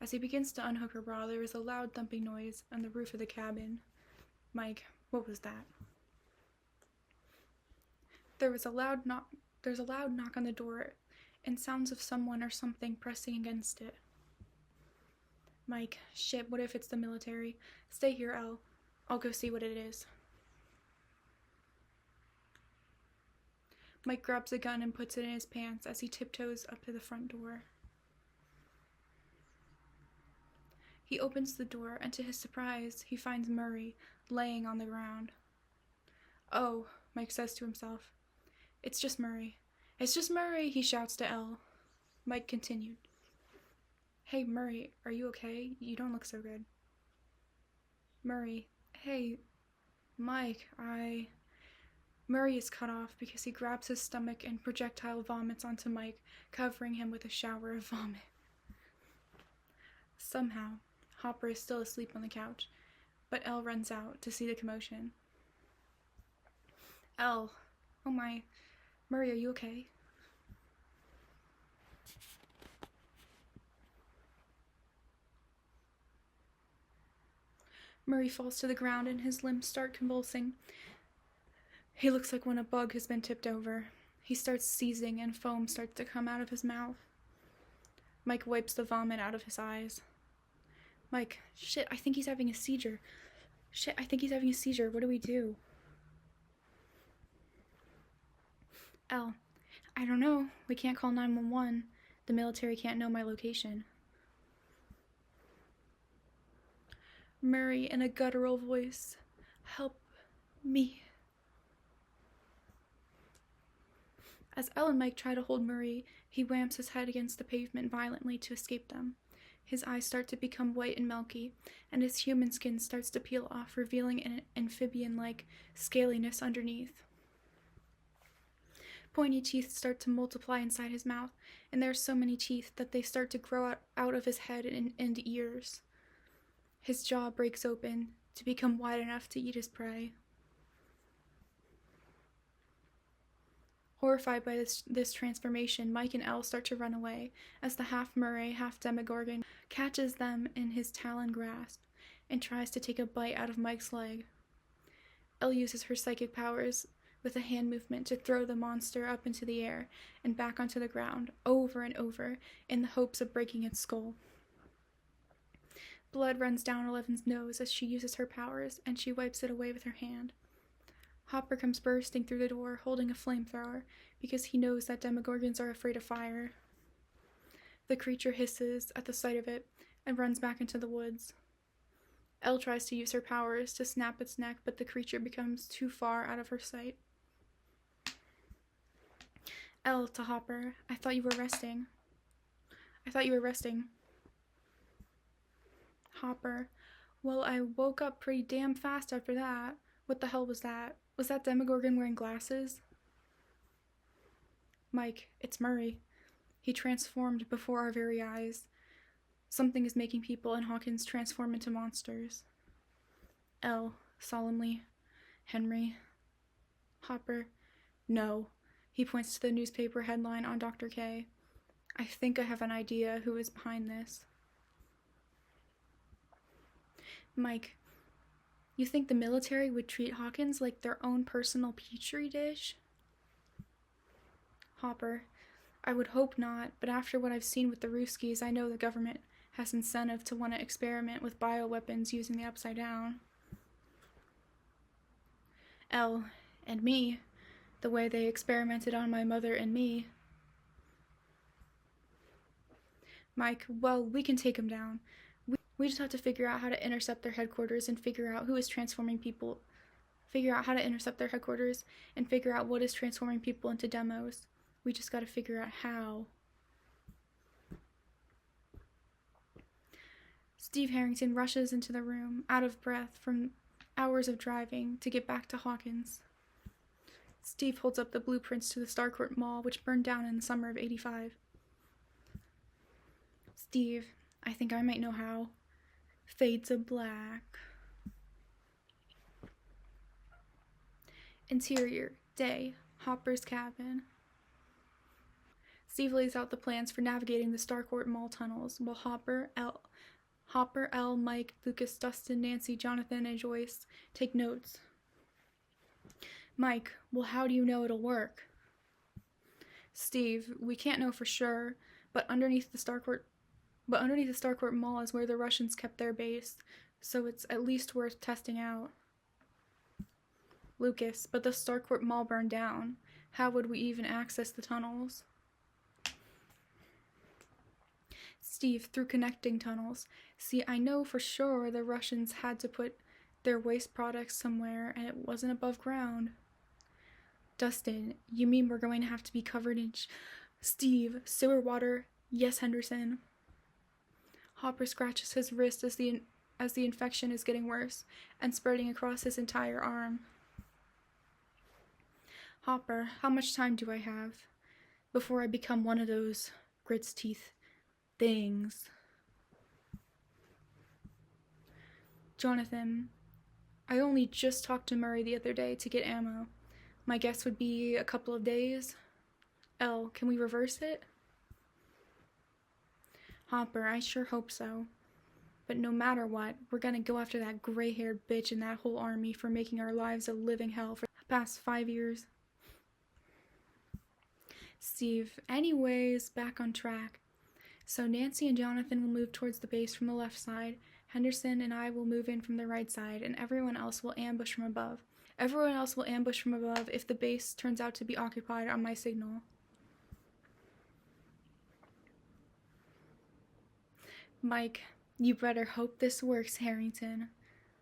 [SPEAKER 1] As he begins to unhook her bra, there is a loud thumping noise on the roof of the cabin. Mike, what was that? There's a loud knock on the door, and sounds of someone or something pressing against it. Mike, shit, what if it's the military? Stay here, Elle. I'll go see what it is. Mike grabs a gun and puts it in his pants as he tiptoes up to the front door. He opens the door, and to his surprise, he finds Murray laying on the ground. Oh, Mike says to himself. It's just Murray. It's just Murray, he shouts to Elle. Mike continued. Hey, Murray, are you okay? You don't look so good. Murray, hey, Mike, Murray is cut off because he grabs his stomach and projectile vomits onto Mike, covering him with a shower of vomit. Somehow, Hopper is still asleep on the couch, but Elle runs out to see the commotion. Elle, oh my, Murray, are you okay? Murray falls to the ground and his limbs start convulsing. He looks like when a bug has been tipped over. He starts seizing and foam starts to come out of his mouth. Mike wipes the vomit out of his eyes. Mike, shit, I think he's having a seizure. Shit, I think he's having a seizure. What do we do? Elle, I don't know. We can't call 911. The military can't know my location. Murray in a guttural voice. Help me. As Elle and Mike try to hold Murray, he whamps his head against the pavement violently to escape them. His eyes start to become white and milky, and his human skin starts to peel off, revealing an amphibian-like scaliness underneath. Pointy teeth start to multiply inside his mouth, and there are so many teeth that they start to grow out of his head and ears. His jaw breaks open to become wide enough to eat his prey. Horrified by this transformation, Mike and Elle start to run away as the half-Murray, half-Demogorgon catches them in his talon grasp and tries to take a bite out of Mike's leg. Elle uses her psychic powers with a hand movement to throw the monster up into the air and back onto the ground, over and over, in the hopes of breaking its skull. Blood runs down Eleven's nose as she uses her powers, and she wipes it away with her hand. Hopper comes bursting through the door, holding a flamethrower, because he knows that Demogorgons are afraid of fire. The creature hisses at the sight of it and runs back into the woods. Elle tries to use her powers to snap its neck, but the creature becomes too far out of her sight. Elle to Hopper, I thought you were resting. Hopper, well, I woke up pretty damn fast after that. What the hell was that? Was that Demogorgon wearing glasses? Mike, it's Murray. He transformed before our very eyes. Something is making people in Hawkins transform into monsters. Elle, solemnly. Henry. Hopper, no. He points to the newspaper headline on Dr. K. I think I have an idea who is behind this. Mike, you think the military would treat Hawkins like their own personal petri dish? Hopper, I would hope not, but after what I've seen with the Ruskies, I know the government has incentive to want to experiment with bioweapons using the Upside Down. Elle, and me, the way they experimented on my mother and me. Mike, well, we can take them down. We just have to figure out how to intercept their headquarters and figure out who is transforming people. Figure out how to intercept their headquarters and figure out what is transforming people into demos. We just gotta figure out how. Steve Harrington rushes into the room, out of breath from hours of driving to get back to Hawkins. Steve holds up the blueprints to the Starcourt Mall, which burned down in the summer of '85. Steve, I think I might know how. Fade to black. Interior, day, Hopper's cabin. Steve lays out the plans for navigating the Starcourt Mall tunnels, while Hopper, Elle, Mike, Lucas, Dustin, Nancy, Jonathan, and Joyce take notes. Mike, well, how do you know it'll work? Steve, we can't know for sure, but underneath the Starcourt Mall is where the Russians kept their base, so it's at least worth testing out. Lucas, but the Starcourt Mall burned down. How would we even access the tunnels? Steve, through connecting tunnels. See, I know for sure the Russians had to put their waste products somewhere, and it wasn't above ground. Dustin, you mean we're going to have to be covered in Steve, sewer water? Yes, Henderson. Hopper scratches his wrist as the infection is getting worse and spreading across his entire arm. Hopper, how much time do I have before I become one of those grits teeth things? Jonathan, I only just talked to Murray the other day to get ammo. My guess would be a couple of days. Elle, can we reverse it? Hopper, I sure hope so. But no matter what, we're gonna go after that gray-haired bitch and that whole army for making our lives a living hell for the past 5 years. Steve, anyways, back on track. So Nancy and Jonathan will move towards the base from the left side, Henderson and I will move in from the right side, and everyone else will ambush from above. Everyone else will ambush from above if the base turns out to be occupied on my signal. Mike, you better hope this works, Harrington.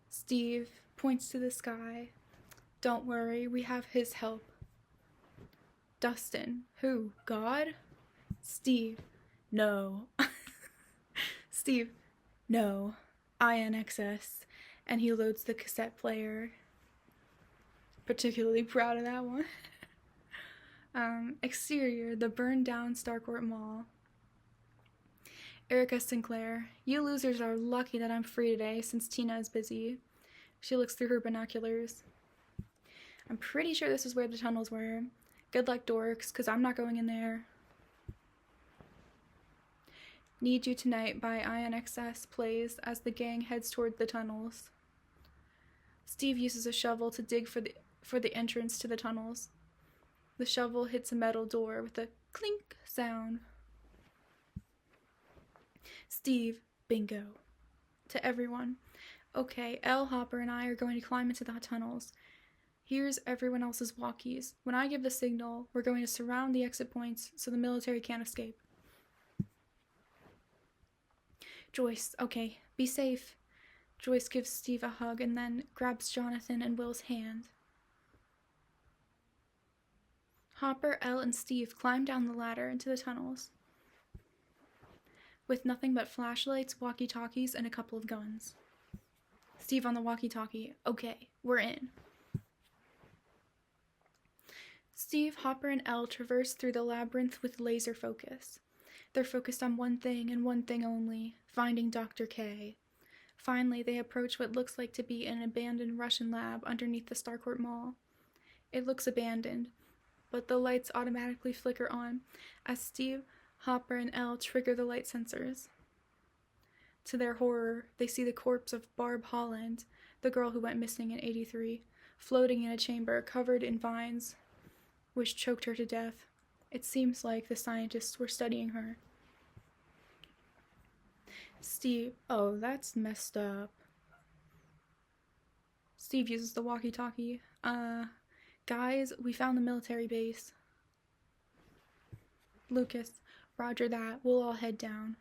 [SPEAKER 1] Steve points to the sky. Don't worry, we have his help. Dustin, who? God? Steve, no. Steve, no. INXS. And he loads the cassette player. Particularly proud of that one. Exterior, the burned down Starcourt Mall. Erica Sinclair, you losers are lucky that I'm free today since Tina is busy. She looks through her binoculars. I'm pretty sure this is where the tunnels were. Good luck, dorks, because I'm not going in there. Need You Tonight by INXS plays as the gang heads toward the tunnels. Steve uses a shovel to dig for the entrance to the tunnels. The shovel hits a metal door with a clink sound. Steve, bingo. To everyone. Okay, Elle, Hopper, and I are going to climb into the tunnels. Here's everyone else's walkies. When I give the signal, we're going to surround the exit points so the military can't escape. Joyce, okay, be safe. Joyce gives Steve a hug and then grabs Jonathan and Will's hand. Hopper, Elle, and Steve climb down the ladder into the tunnels with nothing but flashlights, walkie-talkies, and a couple of guns. Steve on the walkie-talkie, okay, we're in. Steve, Hopper, and Elle traverse through the labyrinth with laser focus. They're focused on one thing and one thing only, finding Dr. K. Finally, they approach what looks like to be an abandoned Russian lab underneath the Starcourt Mall. It looks abandoned, but the lights automatically flicker on as Steve, Hopper, and Elle trigger the light sensors. To their horror, they see the corpse of Barb Holland, the girl who went missing in '83, floating in a chamber covered in vines, which choked her to death. It seems like the scientists were studying her. Steve, oh, that's messed up. Steve uses the walkie-talkie. Guys, we found the military base. Lucas, roger that. We'll all head down.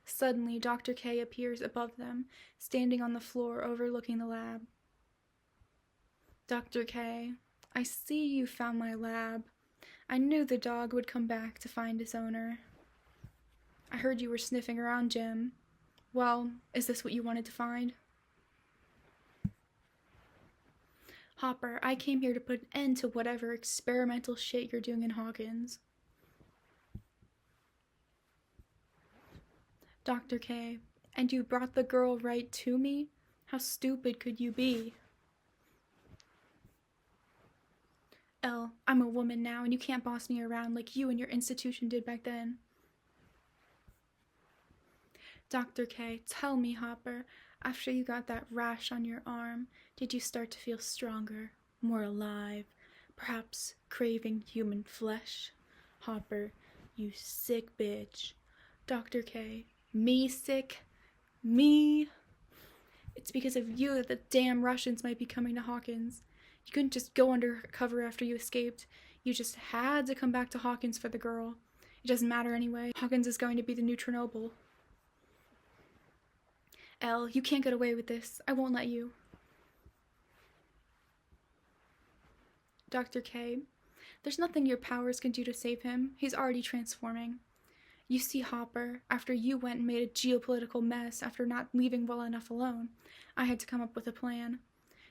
[SPEAKER 1] Suddenly, Dr. K appears above them, standing on the floor overlooking the lab. Dr. K, I see you found my lab. I knew the dog would come back to find its owner. I heard you were sniffing around, Jim. Well, is this what you wanted to find? Hopper, I came here to put an end to whatever experimental shit you're doing in Hawkins. Dr. K, and you brought the girl right to me? How stupid could you be? Elle, I'm a woman now, and you can't boss me around like you and your institution did back then. Dr. K, tell me, Hopper, after you got that rash on your arm, did you start to feel stronger, more alive, perhaps craving human flesh? Hopper, you sick bitch. Dr. K, me sick? Me? It's because of you that the damn Russians might be coming to Hawkins. You couldn't just go undercover after you escaped. You just had to come back to Hawkins for the girl. It doesn't matter anyway. Hawkins is going to be the new Chernobyl. Elle, you can't get away with this. I won't let you. Dr. K, there's nothing your powers can do to save him. He's already transforming. You see, Hopper, after you went and made a geopolitical mess after not leaving well enough alone, I had to come up with a plan.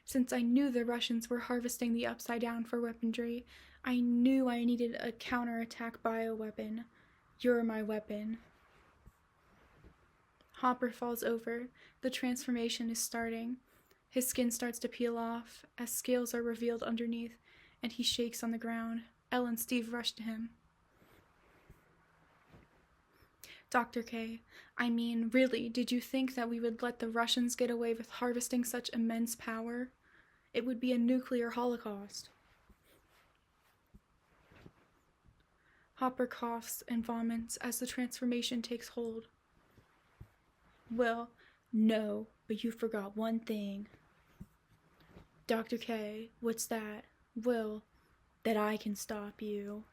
[SPEAKER 1] Since I knew the Russians were harvesting the Upside Down for weaponry, I knew I needed a counterattack bioweapon. You're my weapon. Hopper falls over. The transformation is starting. His skin starts to peel off as scales are revealed underneath, and he shakes on the ground. Elle and Steve rush to him. Dr. K, I mean, really, did you think that we would let the Russians get away with harvesting such immense power? It would be a nuclear holocaust. Hopper coughs and vomits as the transformation takes hold. Well, no, but you forgot one thing. Dr. K, what's that? Will, that I can stop you.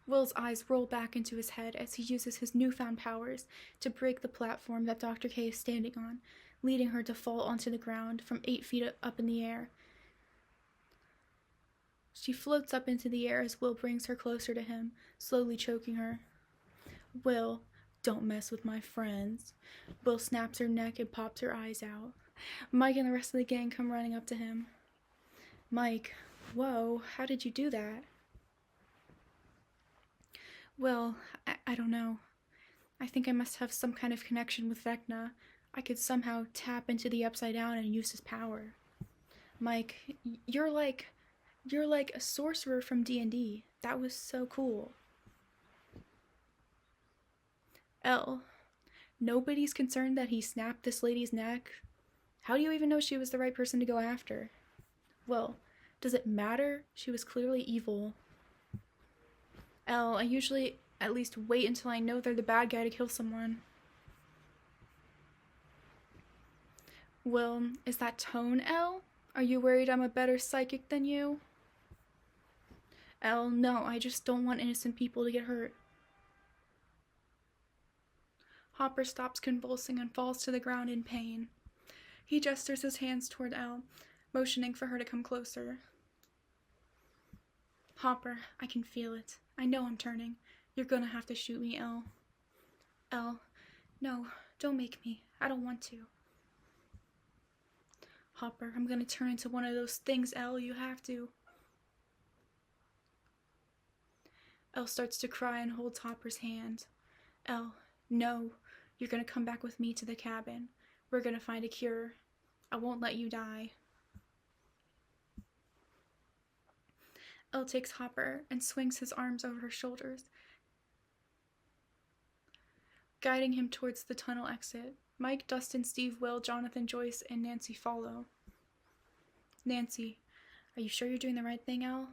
[SPEAKER 1] Will's eyes roll back into his head as he uses his newfound powers to break the platform that Dr. K is standing on, leading her to fall onto the ground from 8 feet up in the air. She floats up into the air as Will brings her closer to him, slowly choking her. Will, don't mess with my friends. Will snaps her neck and pops her eyes out. Mike and the rest of the gang come running up to him. Mike, whoa, how did you do that? Well, I don't know. I think I must have some kind of connection with Vecna. I could somehow tap into the Upside Down and use his power. Mike, you're like a sorcerer from D&D. That was so cool. Elle, nobody's concerned that he snapped this lady's neck. How do you even know she was the right person to go after? Well, does it matter? She was clearly evil. Elle, I usually at least wait until I know they're the bad guy to kill someone. Will, is that tone, Elle? Are you worried I'm a better psychic than you? Elle, no, I just don't want innocent people to get hurt. Hopper stops convulsing and falls to the ground in pain. He gestures his hands toward Elle, motioning for her to come closer. Hopper, I can feel it. I know I'm turning. You're gonna have to shoot me, Elle. Elle, no, don't make me. I don't want to. Hopper, I'm gonna turn into one of those things, Elle. You have to. Elle starts to cry and holds Hopper's hand. Elle, no. You're gonna come back with me to the cabin. We're gonna find a cure. I won't let you die. Elle takes Hopper and swings his arms over her shoulders, guiding him towards the tunnel exit. Mike, Dustin, Steve, Will, Jonathan, Joyce, and Nancy follow. Nancy, are you sure you're doing the right thing, Elle?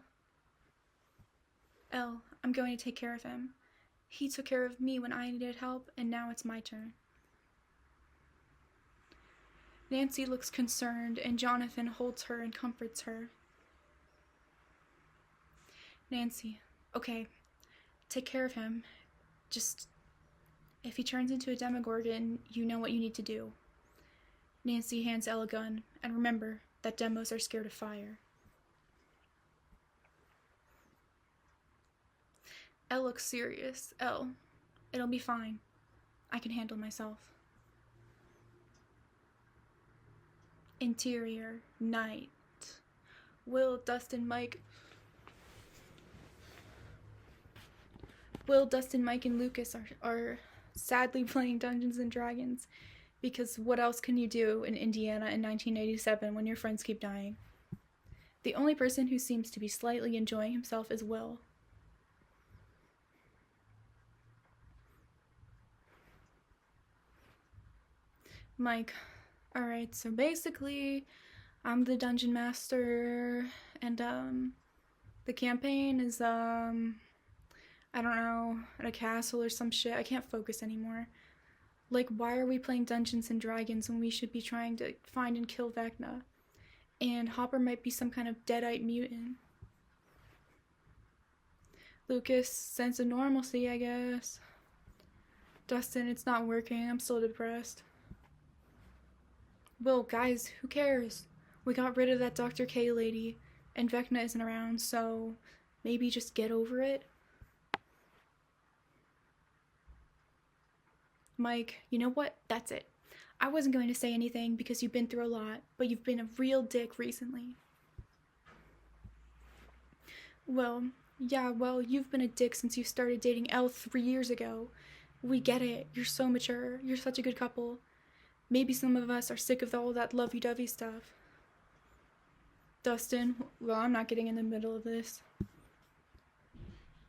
[SPEAKER 1] Elle, I'm going to take care of him. He took care of me when I needed help, and now it's my turn. Nancy looks concerned, and Jonathan holds her and comforts her. Nancy, okay, take care of him. Just, if he turns into a Demogorgon, you know what you need to do. Nancy hands Elle a gun, and remember that demos are scared of fire. Elle looks serious. Elle, it'll be fine. I can handle myself. Interior, night. Will, Dustin, Mike, and Lucas are sadly playing Dungeons and Dragons, because what else can you do in Indiana in 1987 when your friends keep dying? The only person who seems to be slightly enjoying himself is Will. Mike, alright, so basically, I'm the dungeon master, and, the campaign is, I don't know, at a castle or some shit. I can't focus anymore. Like, why are we playing Dungeons and Dragons when we should be trying to find and kill Vecna? And Hopper might be some kind of deadite mutant. Lucas, sense of normalcy, I guess. Dustin, it's not working. I'm still depressed. Well, guys, who cares? We got rid of that Dr. K lady, and Vecna isn't around, so maybe just get over it? Mike, you know what? That's it. I wasn't going to say anything because you've been through a lot, but you've been a real dick recently. Well, yeah, you've been a dick since you started dating Elle 3 years ago. We get it. You're so mature. You're such a good couple. Maybe some of us are sick of all that lovey-dovey stuff. Dustin, well, I'm not getting in the middle of this.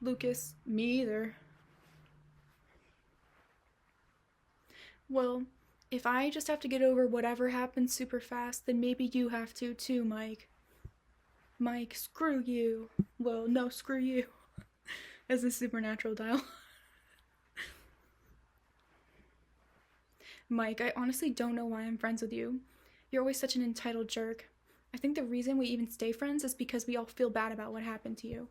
[SPEAKER 1] Lucas, me either. Well, if I just have to get over whatever happens super fast, then maybe you have to too, Mike. Mike, screw you. Well, no, screw you. As a supernatural dial. Mike, I honestly don't know why I'm friends with you. You're always such an entitled jerk. I think the reason we even stay friends is because we all feel bad about what happened to you.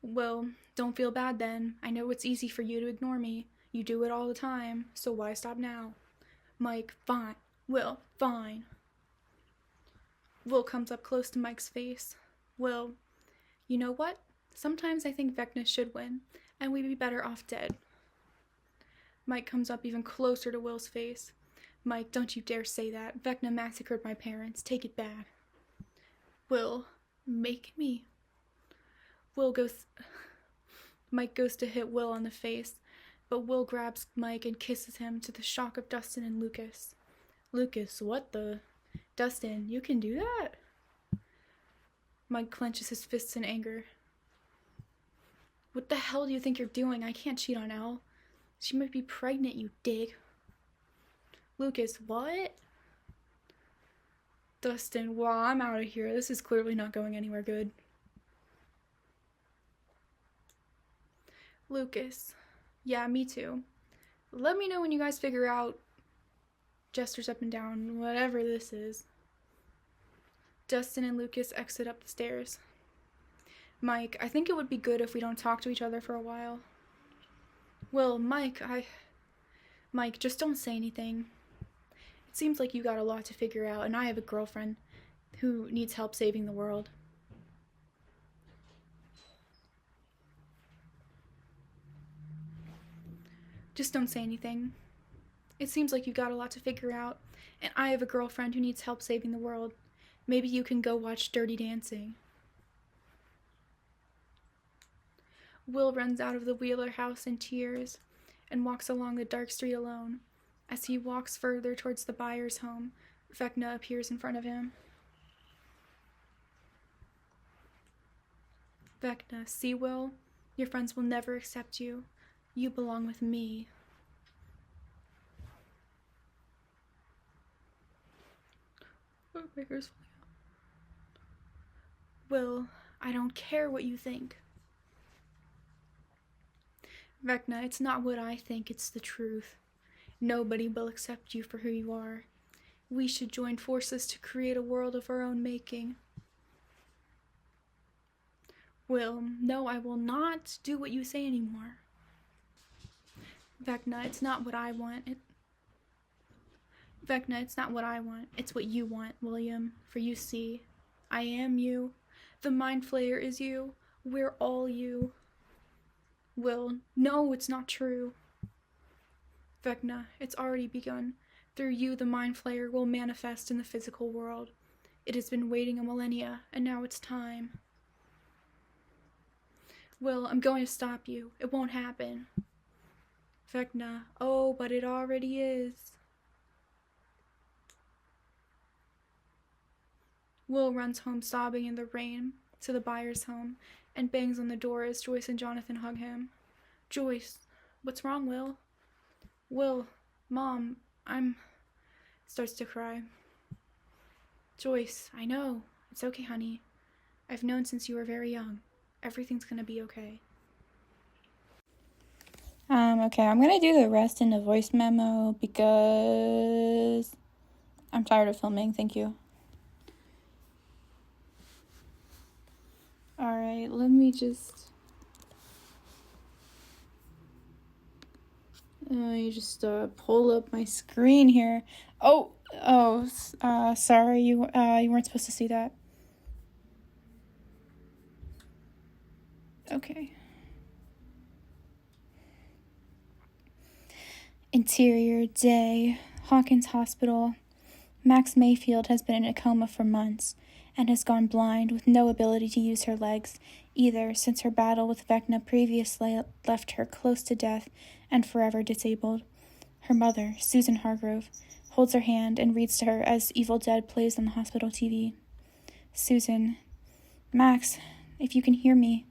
[SPEAKER 1] Well, don't feel bad then. I know it's easy for you to ignore me. You do it all the time, so why stop now? Mike, fine. Will, fine. Will comes up close to Mike's face. Will, you know what? Sometimes I think Vecna should win, and we'd be better off dead. Mike comes up even closer to Will's face. Mike, don't you dare say that. Vecna massacred my parents. Take it back. Will, make me. Mike goes to hit Will on the face, but Will grabs Mike and kisses him to the shock of Dustin and Lucas. Lucas, what the? Dustin, you can do that? Mike clenches his fists in anger. What the hell do you think you're doing? I can't cheat on Elle. She might be pregnant, you dig. Lucas, what? Dustin, well, I'm out of here. This is clearly not going anywhere good. Lucas, yeah, me too. Let me know when you guys figure out gestures up and down, whatever this is. Dustin and Lucas exit up the stairs. Mike, I think it would be good if we don't talk to each other for a while. Well, Mike, just don't say anything. It seems like you got a lot to figure out, and I have a girlfriend who needs help saving the world. Just don't say anything. It seems like you got a lot to figure out, and I have a girlfriend who needs help saving the world. Maybe you can go watch Dirty Dancing. Will runs out of the Wheeler house in tears and walks along the dark street alone. As he walks further towards the Byers' home, Vecna appears in front of him. Vecna, see, Will? Your friends will never accept you. You belong with me. Oh, my hair's falling out. Will, I don't care what you think. Vecna, it's not what I think, it's the truth. Nobody will accept you for who you are. We should join forces to create a world of our own making. Will, no, I will not do what you say anymore. Vecna, it's not what I want. Vecna, it's not what I want. It's what you want, William. For you see, I am you. The Mind Flayer is you. We're all you. Will, no, it's not true. Vecna, it's already begun. Through you, the Mind Flayer will manifest in the physical world. It has been waiting a millennia, and now it's time. Will, I'm going to stop you. It won't happen. Vecna, oh, but it already is. Will runs home sobbing in the rain to the Byers' home and bangs on the door as Joyce and Jonathan hug him. Joyce, what's wrong, Will? Will, Mom, starts to cry. Joyce, I know. It's okay, honey. I've known since you were very young. Everything's gonna be okay. Okay, I'm gonna do the rest in a voice memo because I'm tired of filming. Thank you. Alright, let me just pull up my screen here. Sorry, you weren't supposed to see that. Okay. Interior day, Hawkins Hospital. Max Mayfield has been in a coma for months and has gone blind with no ability to use her legs either since her battle with Vecna previously left her close to death and forever disabled. Her mother, Susan Hargrove, holds her hand and reads to her as Evil Dead plays on the hospital TV. Susan, Max, if you can hear me,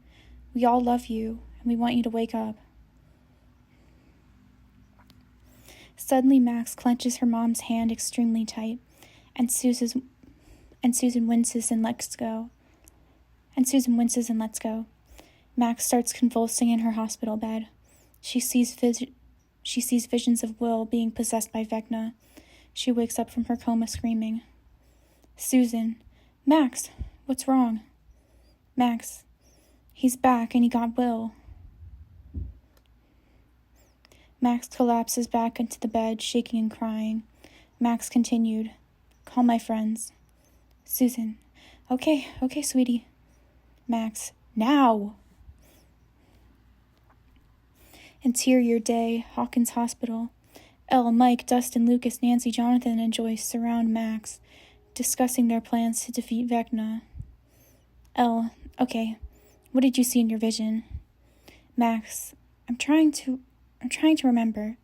[SPEAKER 1] we all love you and we want you to wake up. Suddenly, Max clenches her mom's hand extremely tight, and Susan winces and lets go. Max starts convulsing in her hospital bed. She sees visions of Will being possessed by Vecna. She wakes up from her coma screaming. Susan, Max, what's wrong? Max, he's back and he got Will. Max collapses back into the bed, shaking and crying. Max continued, call my friends. Susan, okay, sweetie. Max, now! Interior day, Hawkins Hospital. Elle, Mike, Dustin, Lucas, Nancy, Jonathan, and Joyce surround Max, discussing their plans to defeat Vecna. Elle, okay, what did you see in your vision? Max, I'm trying to remember.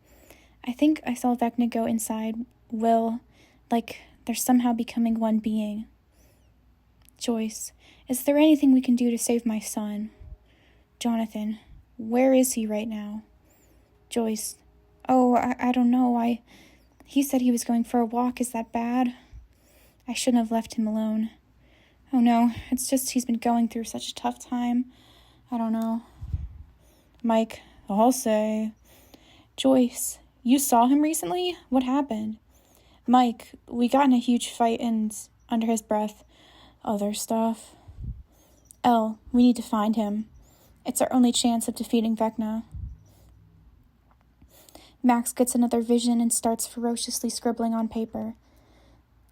[SPEAKER 1] I think I saw Vecna go inside Will, like they're somehow becoming one being. Joyce, is there anything we can do to save my son? Jonathan, where is he right now? Joyce, I don't know. He said he was going for a walk. Is that bad? I shouldn't have left him alone. Oh no, it's just he's been going through such a tough time. I don't know. Mike, I'll say. Joyce, you saw him recently? What happened? Mike, we got in a huge fight and, under his breath, other stuff. Elle, we need to find him. It's our only chance of defeating Vecna. Max gets another vision and starts ferociously scribbling on paper.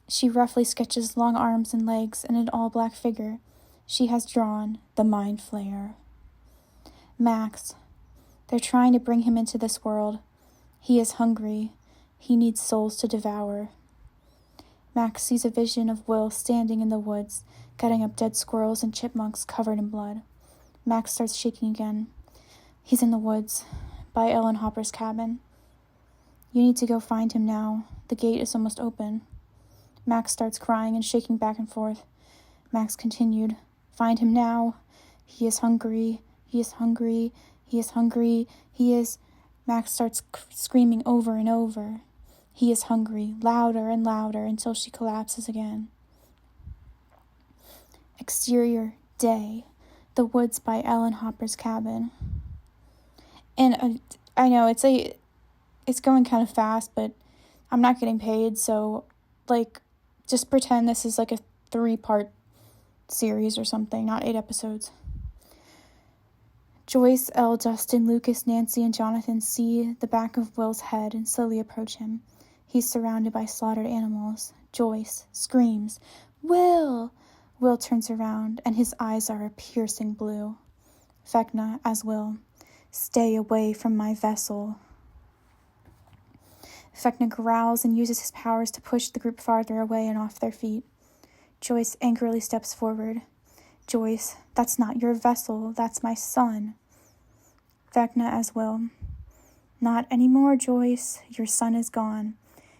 [SPEAKER 1] She roughly sketches long arms and legs and an all-black figure. She has drawn the Mind Flayer. Max, they're trying to bring him into this world. He is hungry. He needs souls to devour. Max sees a vision of Will standing in the woods, cutting up dead squirrels and chipmunks covered in blood. Max starts shaking again. He's in the woods, by Ellen Hopper's cabin. You need to go find him now. The gate is almost open. Max starts crying and shaking back and forth. Max continued, find him now. He is hungry. He is hungry. He is hungry. He is... Max starts screaming over and over. He is hungry, louder and louder until she collapses again. Exterior day. The woods by Ellen Hopper's cabin. And I know it's going kind of fast, but I'm not getting paid, so just pretend this is like a 3-part series or something, not 8 episodes. Joyce, Elle, Dustin, Lucas, Nancy, and Jonathan see the back of Will's head and slowly approach him. He's surrounded by slaughtered animals. Joyce screams, Will!
[SPEAKER 2] Will turns around, and his eyes are a piercing blue. Vecna, as Will. Stay away from my vessel. Vecna growls and uses his powers to push the group farther away and off their feet. Joyce angrily steps forward. Joyce, that's not your vessel, that's my son. Vecna, as Will. Not anymore, Joyce. Your son is gone.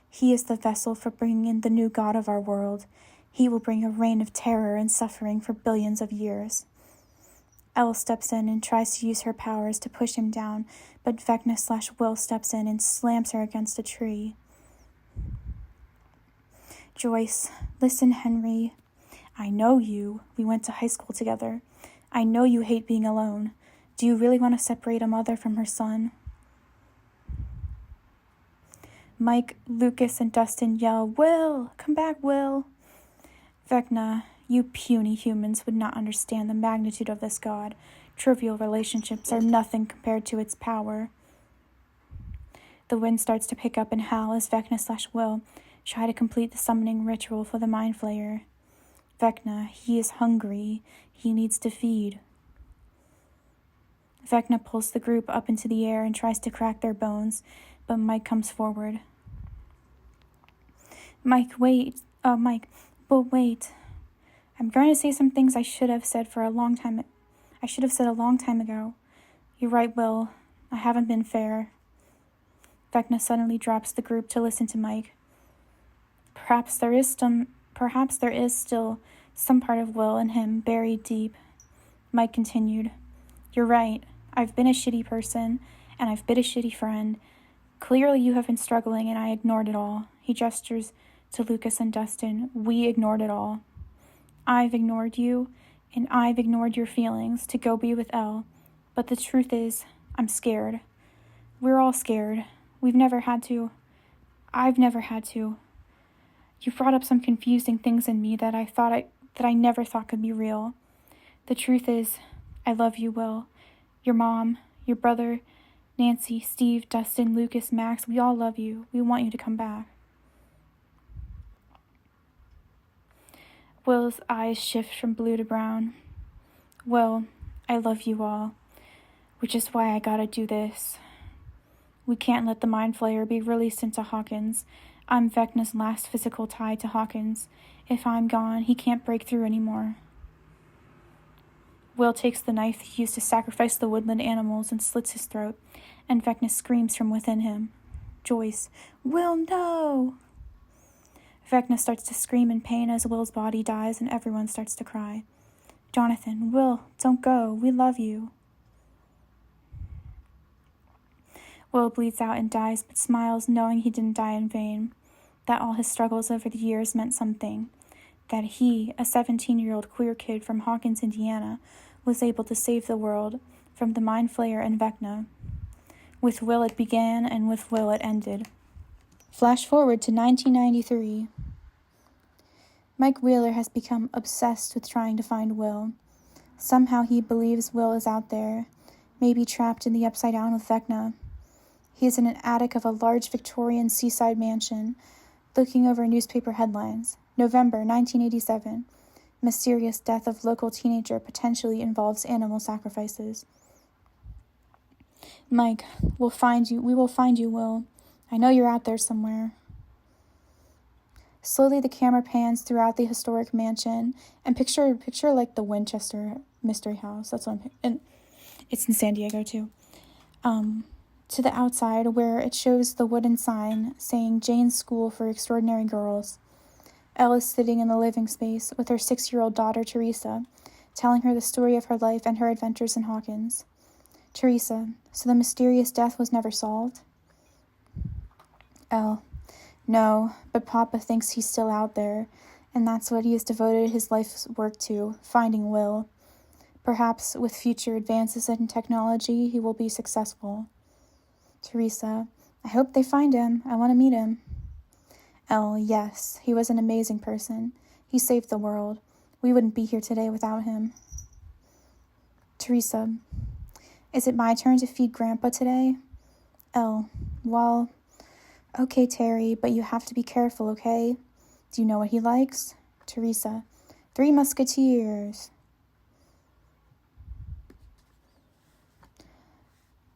[SPEAKER 2] He is the vessel for bringing in the new god of our world. He will bring a reign of terror and suffering for billions of years. Elle steps in and tries to use her powers to push him down, but Vecna/Will steps in and slams her against a tree. Joyce, listen, Henry. I know you. We went to high school together. I know you hate being alone. Do you really want to separate a mother from her son? Mike, Lucas, and Dustin yell, Will! Come back, Will! Vecna, you puny humans would not understand the magnitude of this god. Trivial relationships are nothing compared to its power. The wind starts to pick up and howl as Vecna/Will try to complete the summoning ritual for the Mind Flayer. Vecna, he is hungry. He needs to feed. Vecna pulls the group up into the air and tries to crack their bones, but Mike comes forward. Mike, wait. But wait. I'm going to say some things I should have said a long time ago. You're right, Will. I haven't been fair. Vecna suddenly drops the group to listen to Mike. Perhaps there is still some part of Will in him buried deep. Mike continued. You're right. I've been a shitty person, and I've been a shitty friend. Clearly you have been struggling, and I ignored it all. He gestures to Lucas and Dustin. We ignored it all. I've ignored you, and I've ignored your feelings to go be with Elle. But the truth is, I'm scared. We're all scared. We've never had to. I've never had to. You brought up some confusing things in me that I never thought could be real. The truth is, I love you, Will. Your mom, your brother, Nancy, Steve, Dustin, Lucas, Max, we all love you. We want you to come back. Will's eyes shift from blue to brown. Will, I love you all, which is why I gotta do this. We can't let the Mind Flayer be released into Hawkins. I'm Vecna's last physical tie to Hawkins. If I'm gone, he can't break through anymore. Will takes the knife he used to sacrifice the woodland animals and slits his throat, and Vecna screams from within him. Joyce, Will, no! Vecna starts to scream in pain as Will's body dies and everyone starts to cry. Jonathan, Will, don't go. We love you. Will bleeds out and dies, but smiles knowing he didn't die in vain, that all his struggles over the years meant something, that he, a 17-year-old queer kid from Hawkins, Indiana, was able to save the world from the Mind Flayer and Vecna. With Will it began, and with Will it ended. Flash forward to 1993. Mike Wheeler has become obsessed with trying to find Will. Somehow he believes Will is out there, maybe trapped in the Upside Down with Vecna. He is in an attic of a large Victorian seaside mansion, looking over newspaper headlines. November 1987. Mysterious death of local teenager potentially involves animal sacrifices. Mike, we'll find you. We will find you, Will. I know you're out there somewhere. Slowly the camera pans throughout the historic mansion and picture like the Winchester Mystery House. That's what and it's in San Diego too. To the outside where it shows the wooden sign saying Jane's School for Extraordinary Girls. Elle is sitting in the living space with her 6-year-old daughter Teresa, telling her the story of her life and her adventures in Hawkins. Teresa, so the mysterious death was never solved? Elle, no, but Papa thinks he's still out there, and that's what he has devoted his life's work to, finding Will. Perhaps with future advances in technology, he will be successful. Teresa, I hope they find him. I want to meet him. Elle, yes, he was an amazing person. He saved the world. We wouldn't be here today without him. Teresa, is it my turn to feed Grandpa today? Elle, well, okay, Terry, but you have to be careful, okay? Do you know what he likes? Teresa, Three Musketeers.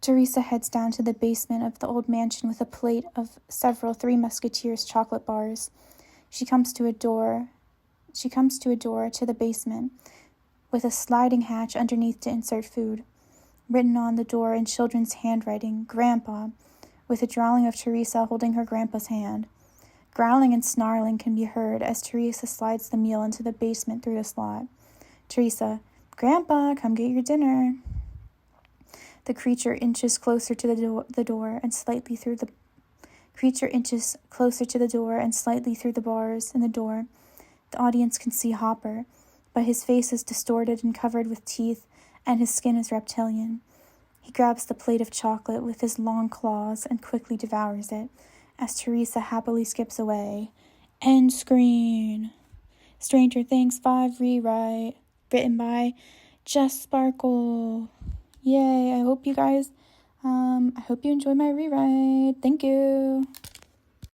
[SPEAKER 2] Teresa heads down to the basement of the old mansion with a plate of several Three Musketeers chocolate bars. She comes to a door to the basement with a sliding hatch underneath to insert food. Written on the door in children's handwriting, Grandpa, with a drawing of Teresa holding her grandpa's hand. Growling and snarling can be heard as Teresa slides the meal into the basement through the slot. Teresa, Grandpa, come get your dinner. The creature inches closer to the door and slightly through the bars in the door. The audience can see Hopper, but his face is distorted and covered with teeth, and his skin is reptilian. He grabs the plate of chocolate with his long claws and quickly devours it, as Teresa happily skips away. End screen. Stranger Things 5 Rewrite, written by Jess Sparkle. Yay, I hope you guys, I hope you enjoy my rewrite. Thank you.